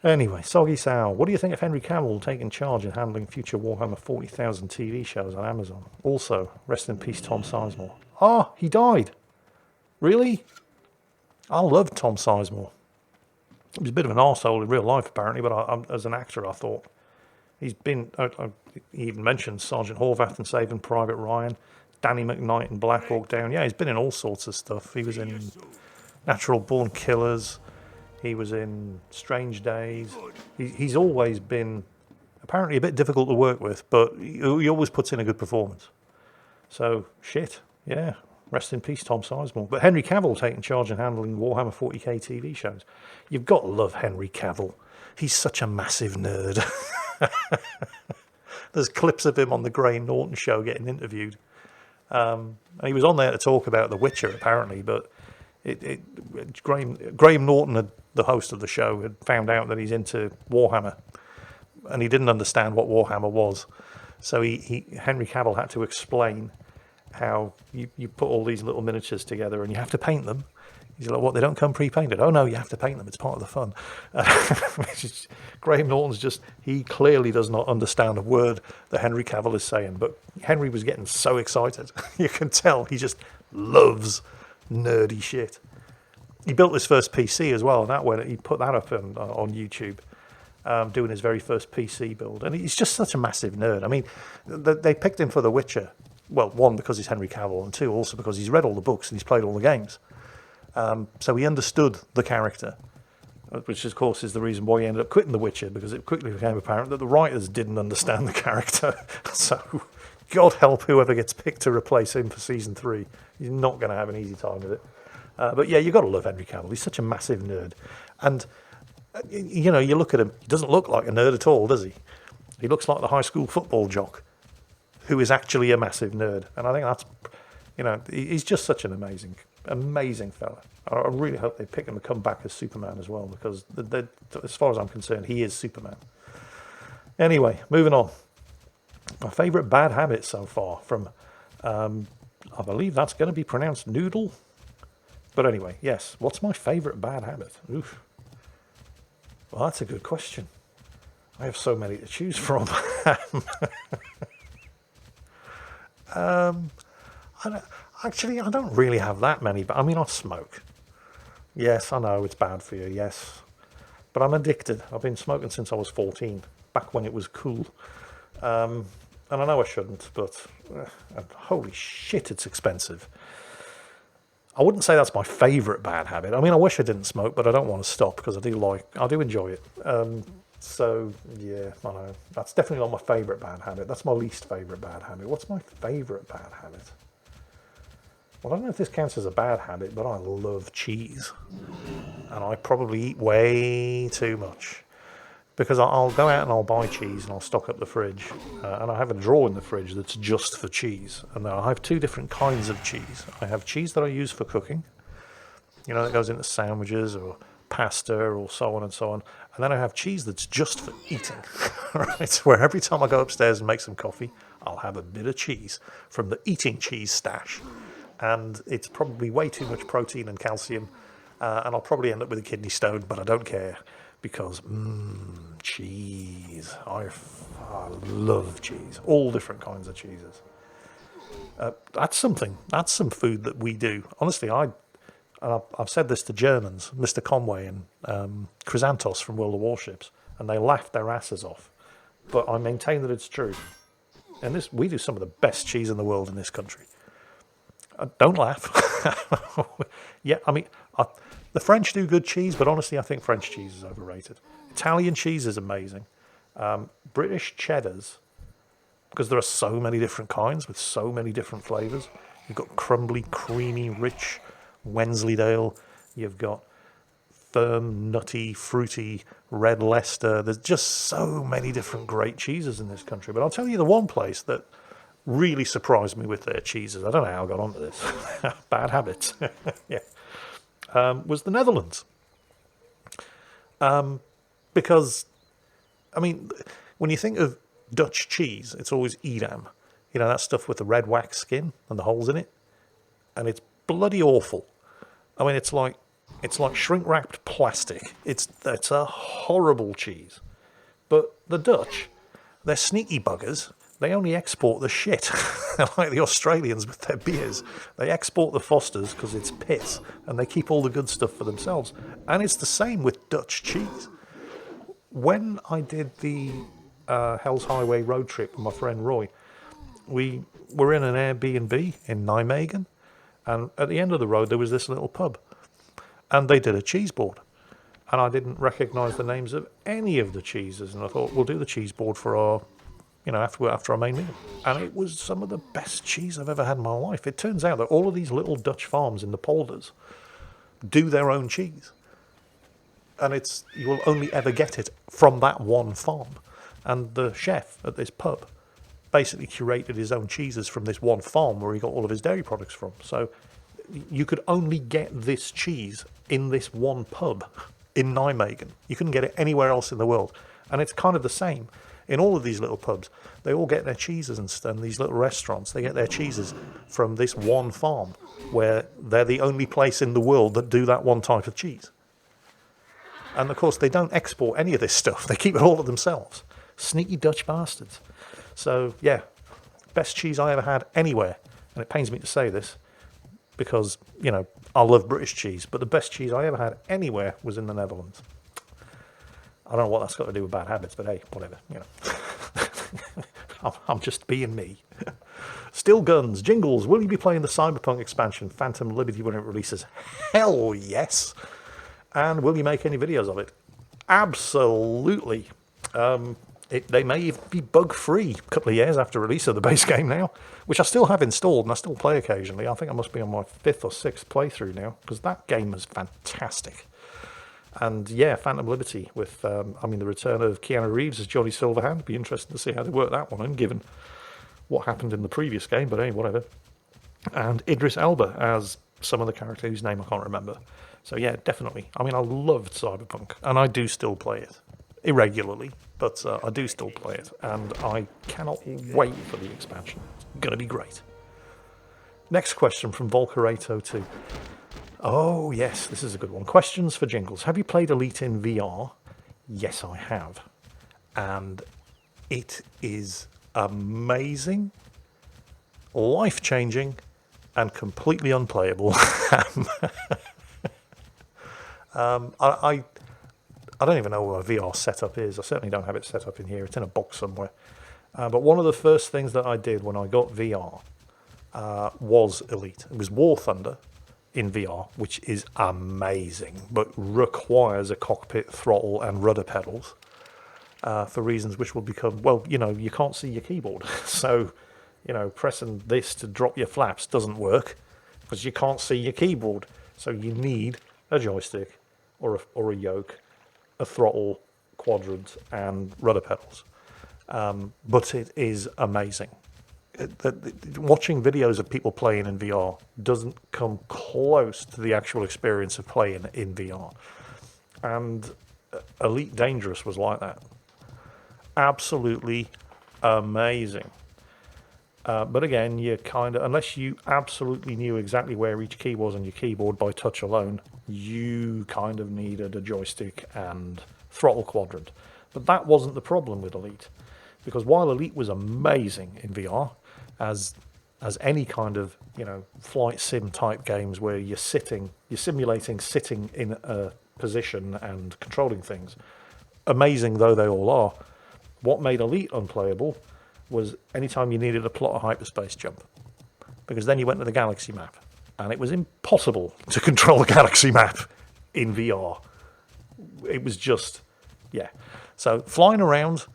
Anyway, Soggy Sow, what do you think of Henry Cavill taking charge and handling future Warhammer 40,000 TV shows on Amazon? Also, rest in peace, Tom Sizemore. Ah, he died. Really? I love Tom Sizemore. He was a bit of an arsehole in real life, apparently, but as an actor, I thought he's been. He even mentioned Sergeant Horvath and Saving Private Ryan, Danny McKnight in Black Hawk Down. Yeah, he's been in all sorts of stuff. He was in Natural Born Killers. He was in Strange Days. He's always been apparently a bit difficult to work with, but he always puts in a good performance. So, shit, yeah. Rest in peace, Tom Sizemore. But Henry Cavill taking charge and handling Warhammer 40k TV shows. You've got to love Henry Cavill. He's such a massive nerd. There's clips of him on the Graham Norton show getting interviewed. And he was on there to talk about The Witcher, apparently, but Graham Norton, the host of the show, had found out that he's into Warhammer, and he didn't understand what Warhammer was. So Henry Cavill had to explain how you put all these little miniatures together and you have to paint them. He's like, what, they don't come pre-painted? Oh, no, you have to paint them. It's part of the fun. Graham Norton's he clearly does not understand a word that Henry Cavill is saying, but Henry was getting so excited. You can tell he just loves nerdy shit. He built his first PC as well, and he put that up on YouTube, doing his very first PC build. And he's just such a massive nerd. I mean, they picked him for The Witcher. Well, one, because he's Henry Cavill, and two, also because he's read all the books and he's played all the games. So he understood the character, which, of course, is the reason why he ended up quitting The Witcher, because it quickly became apparent that the writers didn't understand the character. So, God help whoever gets picked to replace him for Season 3. He's not going to have an easy time with it. But yeah, you've got to love Henry Cavill. He's such a massive nerd. And, you look at him, he doesn't look like a nerd at all, does he? He looks like the high school football jock who is actually a massive nerd. And I think that's, he's just such an amazing fella. I really hope they pick him to come back as Superman as well, because as far as I'm concerned, he is Superman. Anyway, moving on. My favourite bad habit so far from, I believe that's going to be pronounced Noodle. But anyway, yes, what's my favourite bad habit? Oof. Well, that's a good question. I have so many to choose from. I don't really have that many, but I mean, I smoke. Yes, I know it's bad for you, yes. But I'm addicted. I've been smoking since I was 14, back when it was cool. And I know I shouldn't, but holy shit, it's expensive. I wouldn't say that's my favourite bad habit. I mean, I wish I didn't smoke, but I don't want to stop because I do enjoy it. So, yeah, I know. That's definitely not my favourite bad habit. That's my least favourite bad habit. What's my favourite bad habit? Well, I don't know if this counts as a bad habit, but I love cheese. And I probably eat way too much. Because I'll go out and I'll buy cheese and I'll stock up the fridge. And I have a drawer in the fridge that's just for cheese. And I have two different kinds of cheese. I have cheese that I use for cooking. That goes into sandwiches or pasta or so on and so on. And then I have cheese that's just for eating. Right? Where every time I go upstairs and make some coffee, I'll have a bit of cheese from the eating cheese stash. And it's probably way too much protein and calcium. And I'll probably end up with a kidney stone, but I don't care. Because, cheese. I love cheese. All different kinds of cheeses. That's some food that we do. Honestly, I've said this to Germans, Mr. Conway and Chrysanthos from World of Warships, and they laughed their asses off. But I maintain that it's true. And we do some of the best cheese in the world in this country. Don't laugh. Yeah, I mean, the French do good cheese, but honestly, I think French cheese is overrated. Italian cheese is amazing. British cheddars, because there are so many different kinds with so many different flavours. You've got crumbly, creamy, rich Wensleydale. You've got firm, nutty, fruity red Leicester. There's just so many different great cheeses in this country. But I'll tell you the one place that really surprised me with their cheeses. I don't know how I got onto this. Bad habits. Yeah. Was the Netherlands. Because, I mean, when you think of Dutch cheese, it's always Edam. You know, that stuff with the red wax skin and the holes in it. And it's bloody awful. I mean, it's like shrink wrapped plastic. It's a horrible cheese. But the Dutch, they're sneaky buggers. They only export the shit. Like the Australians with their beers. They export the Fosters because it's piss, and they keep all the good stuff for themselves. And it's the same with Dutch cheese. When I did the Hell's Highway road trip with my friend Roy, we were in an Airbnb in Nijmegen, and at the end of the road there was this little pub, and they did a cheese board. And I didn't recognise the names of any of the cheeses, and I thought, we'll do the cheese board for our, after our main meal. And it was some of the best cheese I've ever had in my life. It turns out that all of these little Dutch farms in the polders do their own cheese. And you will only ever get it from that one farm. And the chef at this pub basically curated his own cheeses from this one farm where he got all of his dairy products from. So you could only get this cheese in this one pub in Nijmegen. You couldn't get it anywhere else in the world. And it's kind of the same in all of these little pubs. They all get their cheeses and these little restaurants, they get their cheeses from this one farm where they're the only place in the world that do that one type of cheese. And of course, they don't export any of this stuff. They keep it all to themselves. Sneaky Dutch bastards. So, yeah, best cheese I ever had anywhere. And it pains me to say this because, I love British cheese, but the best cheese I ever had anywhere was in the Netherlands. I don't know what that's got to do with bad habits, but hey, whatever, I'm just being me. Still guns. Jingles, will you be playing the Cyberpunk expansion, Phantom Liberty, when it releases? Hell yes. And will you make any videos of it? Absolutely. They may even be bug-free a couple of years after release of the base game now, which I still have installed and I still play occasionally. I think I must be on my 5th or 6th playthrough now, because that game is fantastic. And yeah, Phantom Liberty with, the return of Keanu Reeves as Johnny Silverhand. It'd be interesting to see how they work that one in, given what happened in the previous game, but hey, whatever. And Idris Elba as some of the character whose name I can't remember. So yeah, definitely. I loved Cyberpunk, and I do still play it. Irregularly, but I do still play it, and I cannot wait for the expansion. It's going to be great. Next question from Volcarato2. Oh yes, this is a good one. Questions for Jingles. Have you played Elite in VR? Yes, I have. And it is amazing, life-changing, and completely unplayable. I don't even know where my VR setup is. I certainly don't have it set up in here. It's in a box somewhere. But one of the first things that I did when I got VR was Elite. It was War Thunder in VR, which is amazing, but requires a cockpit, throttle, and rudder pedals for reasons which will become, you can't see your keyboard. So, pressing this to drop your flaps doesn't work because you can't see your keyboard. So you need a joystick or a yoke, a throttle, quadrant, and rudder pedals. But it is amazing. Watching videos of people playing in VR doesn't come close to the actual experience of playing in VR. And Elite Dangerous was like that. Absolutely amazing. But again, you unless you absolutely knew exactly where each key was on your keyboard by touch alone, you kind of needed a joystick and throttle quadrant. But that wasn't the problem with Elite, because while Elite was amazing in VR, as any kind of flight sim type games where you're simulating sitting in a position and controlling things, amazing though they all are, what made Elite unplayable was anytime you needed to plot a hyperspace jump, because then you went to the galaxy map and it was impossible to control the galaxy map in VR. It was just, yeah. So flying around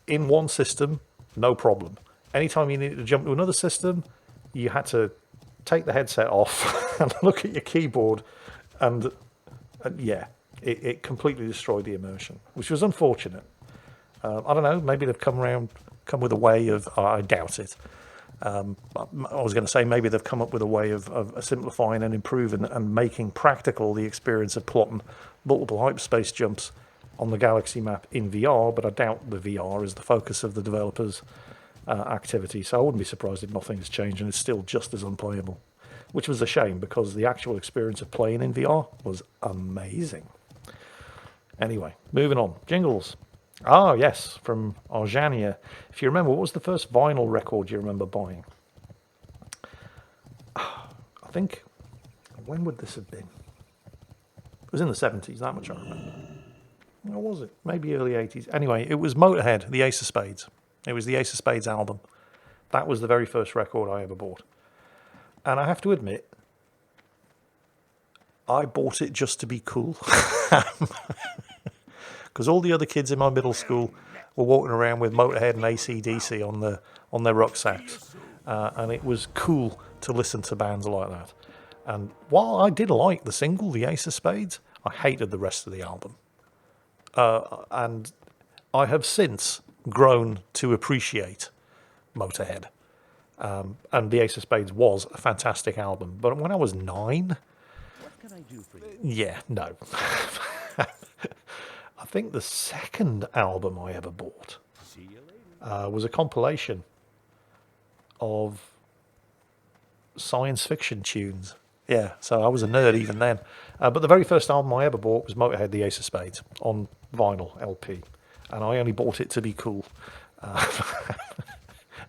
in one system, no problem. Anytime you needed to jump to another system, you had to take the headset off and look at your keyboard, and yeah, it completely destroyed the immersion, which was unfortunate. I don't know, maybe they've come with a way of, I doubt it, I was going to say maybe they've come up with a way of simplifying and improving and making practical the experience of plotting multiple hyperspace jumps on the galaxy map in VR, but I doubt the VR is the focus of the developers' activity, so I wouldn't be surprised if nothing's changed and it's still just as unplayable, which was a shame because the actual experience of playing in VR was amazing. Anyway, moving on. Jingles. Ah, yes, from Arjania. If you remember, what was the first vinyl record you remember buying? I think, when would this have been? It was in the 70s, that much I remember. Or was it? Maybe early 80s. Anyway, it was Motorhead, the Ace of Spades. It was the Ace of Spades album. That was the very first record I ever bought. And I have to admit, I bought it just to be cool. Because all the other kids in my middle school were walking around with Motorhead and AC/DC on their rucksacks. And it was cool to listen to bands like that. And while I did like the single, The Ace of Spades, I hated the rest of the album. And I have since grown to appreciate Motorhead. And The Ace of Spades was a fantastic album. But when I was 9... What can I do for you? Yeah, no. I think the second album I ever bought was a compilation of science fiction tunes. Yeah, so I was a nerd even then. But the very first album I ever bought was Motorhead, The Ace of Spades, on vinyl LP. And I only bought it to be cool.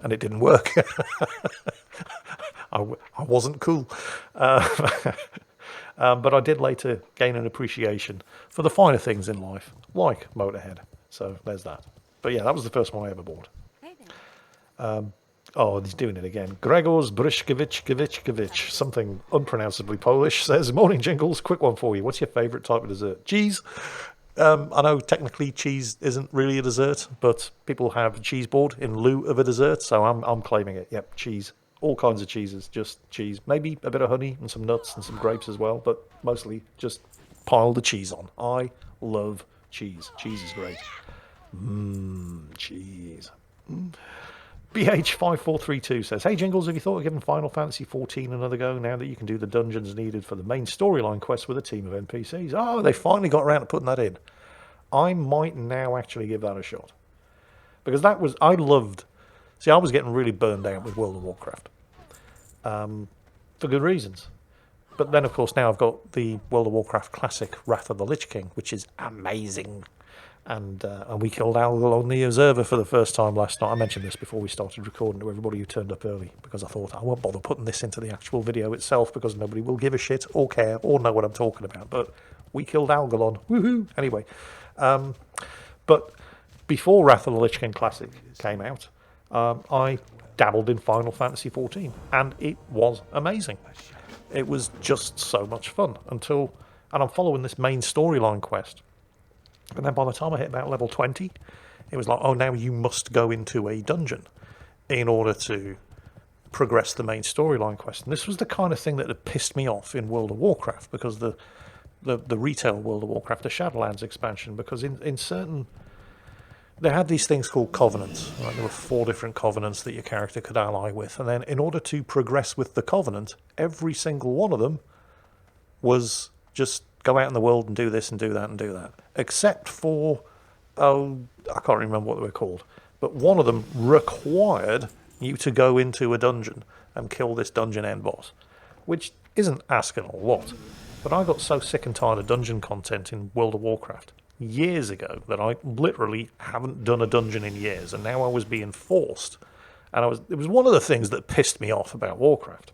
And it didn't work. I wasn't cool. But I did later gain an appreciation for the finer things in life, like Motorhead. So there's that. But yeah, that was the first one I ever bought. Oh, he's doing it again. Gregor's Brishkevich, something unpronounceably Polish, says, "Morning Jingles, quick one for you. What's your favourite type of dessert?" Cheese. I know technically cheese isn't really a dessert, but people have cheese board in lieu of a dessert, so I'm claiming it. Yep, cheese. All kinds of cheeses, just cheese. Maybe a bit of honey and some nuts and some grapes as well, but mostly just pile the cheese on. I love cheese. Cheese is great. Cheese. BH5432 says, "Hey Jingles, have you thought of giving Final Fantasy XIV another go now that you can do the dungeons needed for the main storyline quest with a team of NPCs?" Oh, they finally got around to putting that in. I might now actually give that a shot. Because I was getting really burned out with World of Warcraft. For good reasons. But then, of course, now I've got the World of Warcraft Classic Wrath of the Lich King, which is amazing. And we killed Algol on the Observer for the first time last night. I mentioned this before we started recording to everybody who turned up early, because I thought I won't bother putting this into the actual video itself because nobody will give a shit or care or know what I'm talking about. But we killed Algol. Woohoo! Anyway, but before Wrath of the Lich King Classic came out, I dabbled in Final Fantasy XIV, and it was amazing. It was just so much fun and I'm following this main storyline quest. And then by the time I hit about level 20, it was like, oh, now you must go into a dungeon in order to progress the main storyline quest. And this was the kind of thing that had pissed me off in World of Warcraft, because the retail World of Warcraft, the Shadowlands expansion, because in certain... They had these things called covenants. Right? There were 4 different covenants that your character could ally with. And then in order to progress with the covenant, every single one of them was just go out in the world and do this and do that and do that. Except for, I can't remember what they were called. But one of them required you to go into a dungeon and kill this dungeon end boss. Which isn't asking a lot. But I got so sick and tired of dungeon content in World of Warcraft years ago that I literally haven't done a dungeon in years, and now I was being forced, and it was one of the things that pissed me off about Warcraft.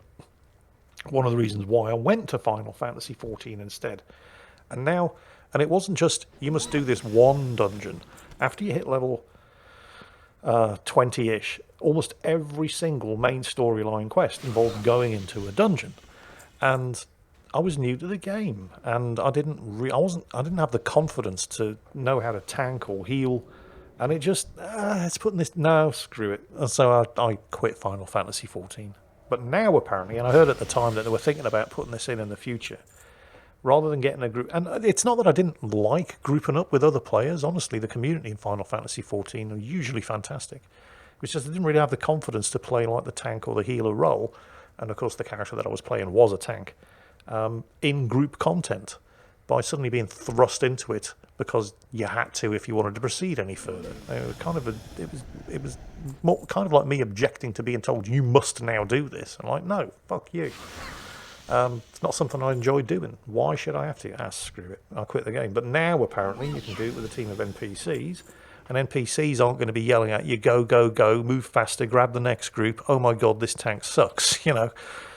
One of the reasons why I went to Final Fantasy XIV instead. And it wasn't just you must do this one dungeon. After you hit level 20-ish, almost every single main storyline quest involved going into a dungeon. And I was new to the game, and I didn't have the confidence to know how to tank or heal, and it just it's putting this, no, screw it. And so I quit Final Fantasy XIV. But now apparently, and I heard at the time that they were thinking about putting this in the future, rather than getting a group. And it's not that I didn't like grouping up with other players. Honestly, the community in Final Fantasy XIV are usually fantastic. was just I didn't really have the confidence to play like the tank or the healer role, and of course the character that I was playing was a tank, in group content, by suddenly being thrust into it because you had to if you wanted to proceed any further. It was kind of it was more kind of like me objecting to being told you must now do this. I'm like, no, fuck you. It's not something I enjoy doing. Why should I have to? Ah, screw it. I'll quit the game. But now, apparently, you can do it with a team of NPCs. And NPCs aren't going to be yelling at you, go, go, go, move faster, grab the next group. Oh my God, this tank sucks, you know.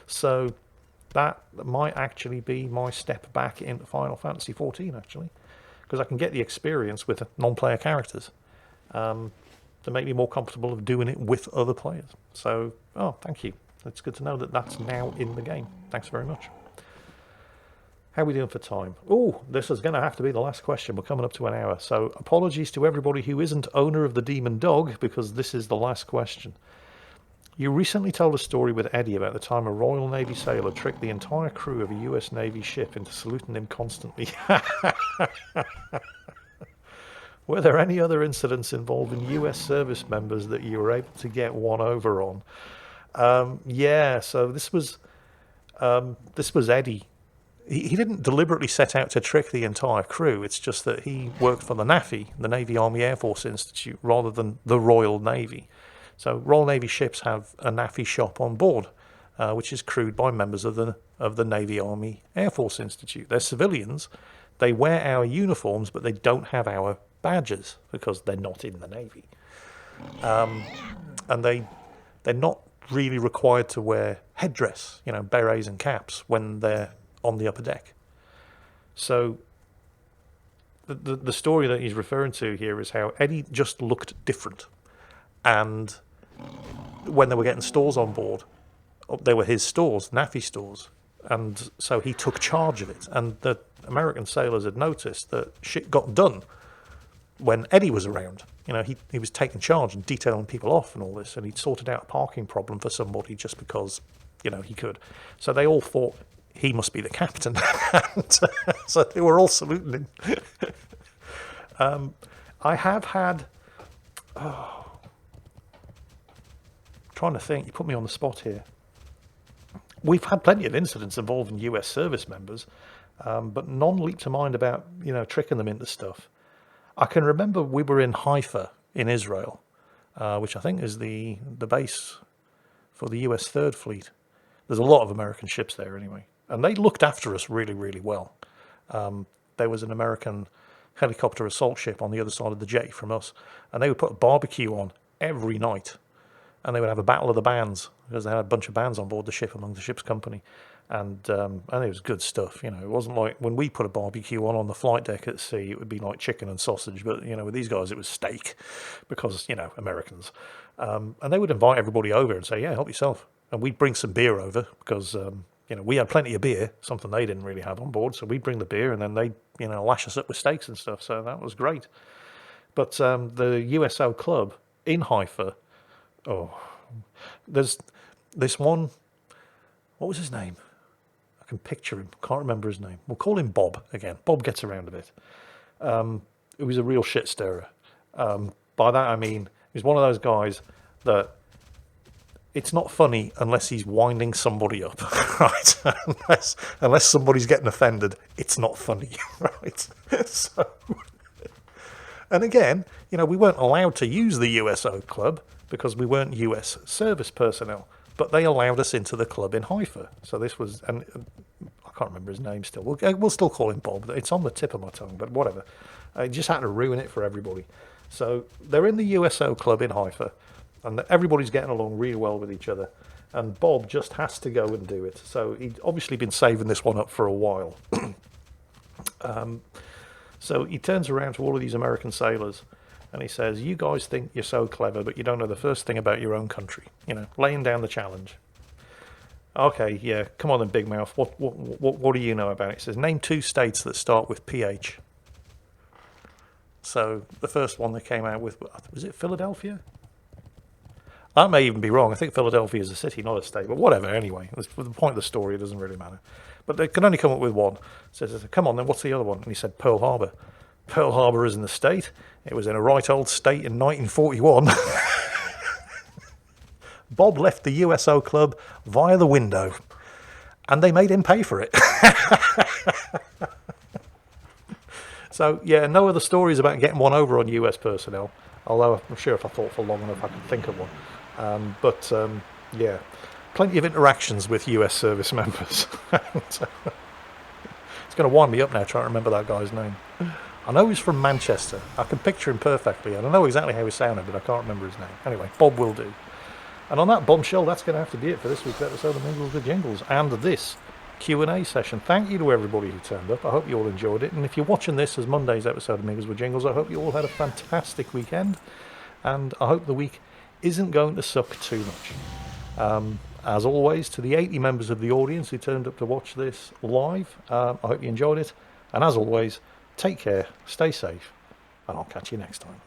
So that might actually be my step back into Final Fantasy XIV, actually. Because I can get the experience with non-player characters to make me more comfortable of doing it with other players. So, oh, thank you. It's good to know that that's now in the game. Thanks very much. How are we doing for time? Oh, this is going to have to be the last question. We're coming up to an hour. So apologies to everybody who isn't owner of the Demon Dog, because this is the last question. You recently told a story with Eddie about the time a Royal Navy sailor tricked the entire crew of a US Navy ship into saluting him constantly. Were there any other incidents involving US service members that you were able to get one over on? Yeah, so this was Eddie. He didn't deliberately set out to trick the entire crew. It's just that he worked for the NAFI, the Navy Army Air Force Institute, rather than the Royal Navy. So Royal Navy ships have a NAFI shop on board, which is crewed by members of the Navy Army Air Force Institute. They're civilians. They wear our uniforms, but they don't have our badges because they're not in the Navy. And they're not really required to wear headdress, you know, berets and caps when they're on the upper deck. So the story that he's referring to here is how Eddie just looked different. And when they were getting stores on board, they were his stores, NAFI stores. And so he took charge of it. And the American sailors had noticed that shit got done when Eddie was around. You know, he was taking charge and detailing people off and all this. And he'd sorted out a parking problem for somebody just because, you know, he could. So they all thought he must be the captain. And, so they were all saluting him. I have had... trying to think, you put me on the spot here. We've had plenty of incidents involving US service members, but none leap to mind about, you know, tricking them into stuff. I can remember we were in Haifa in Israel, which I think is the base for the US 3rd Fleet. There's a lot of American ships there anyway, and they looked after us really, really well. There was an American helicopter assault ship on the other side of the jetty from us, and they would put a barbecue on every night. And they would have a battle of the bands because they had a bunch of bands on board the ship among the ship's company, and it was good stuff. You know, it wasn't like when we put a barbecue on the flight deck at sea, it would be like chicken and sausage. But you know, with these guys, it was steak because you know Americans, and they would invite everybody over and say, "Yeah, help yourself," and we'd bring some beer over because you know we had plenty of beer, something they didn't really have on board. So we'd bring the beer, and then they lash us up with steaks and stuff. So that was great. But the USO Club in Haifa. Oh, there's this one. What was his name? I can picture him. Can't remember his name. We'll call him Bob again. Bob gets around a bit. He was a real shit stirrer. By that I mean he's one of those guys that it's not funny unless he's winding somebody up, right? unless somebody's getting offended, it's not funny, right? So, and again, you know, we weren't allowed to use the USO Club because we weren't US service personnel, but they allowed us into the club in Haifa. So this was, and I can't remember his name still. We'll still call him Bob. It's on the tip of my tongue, but whatever. I just had to ruin it for everybody. So they're in the USO Club in Haifa, and everybody's getting along really well with each other. And Bob just has to go and do it. So he'd obviously been saving this one up for a while. So he turns around to all of these American sailors and he says, "You guys think you're so clever, but you don't know the first thing about your own country." You know, laying down the challenge. Okay, yeah, come on then, Big Mouth. What do you know about it? He says, "Name 2 states that start with PH." So the first one they came out with, was it Philadelphia? I may even be wrong. I think Philadelphia is a city, not a state. But whatever, anyway. For the point of the story, it doesn't really matter. But they can only come up with one. Says, "Come on then, what's the other one?" And he said, "Pearl Harbor." Pearl Harbor isn't a state. It was in a right old state in 1941. Bob left the USO club via the window, and they made him pay for it. So, yeah, no other stories about getting one over on US personnel, although I'm sure if I thought for long enough I could think of one. Yeah, plenty of interactions with US service members. It's going to wind me up now trying to remember that guy's name. I know he's from Manchester. I can picture him perfectly, and I know exactly how he sounded, but I can't remember his name. Anyway, Bob will do. And on that bombshell, that's going to have to be it for this week's episode of Mingles with Jingles and this Q&A session. Thank you to everybody who turned up. I hope you all enjoyed it. And if you're watching this as Monday's episode of Mingles with Jingles, I hope you all had a fantastic weekend. And I hope the week isn't going to suck too much. As always, to the 80 members of the audience who turned up to watch this live, I hope you enjoyed it. And as always, take care, stay safe, and I'll catch you next time.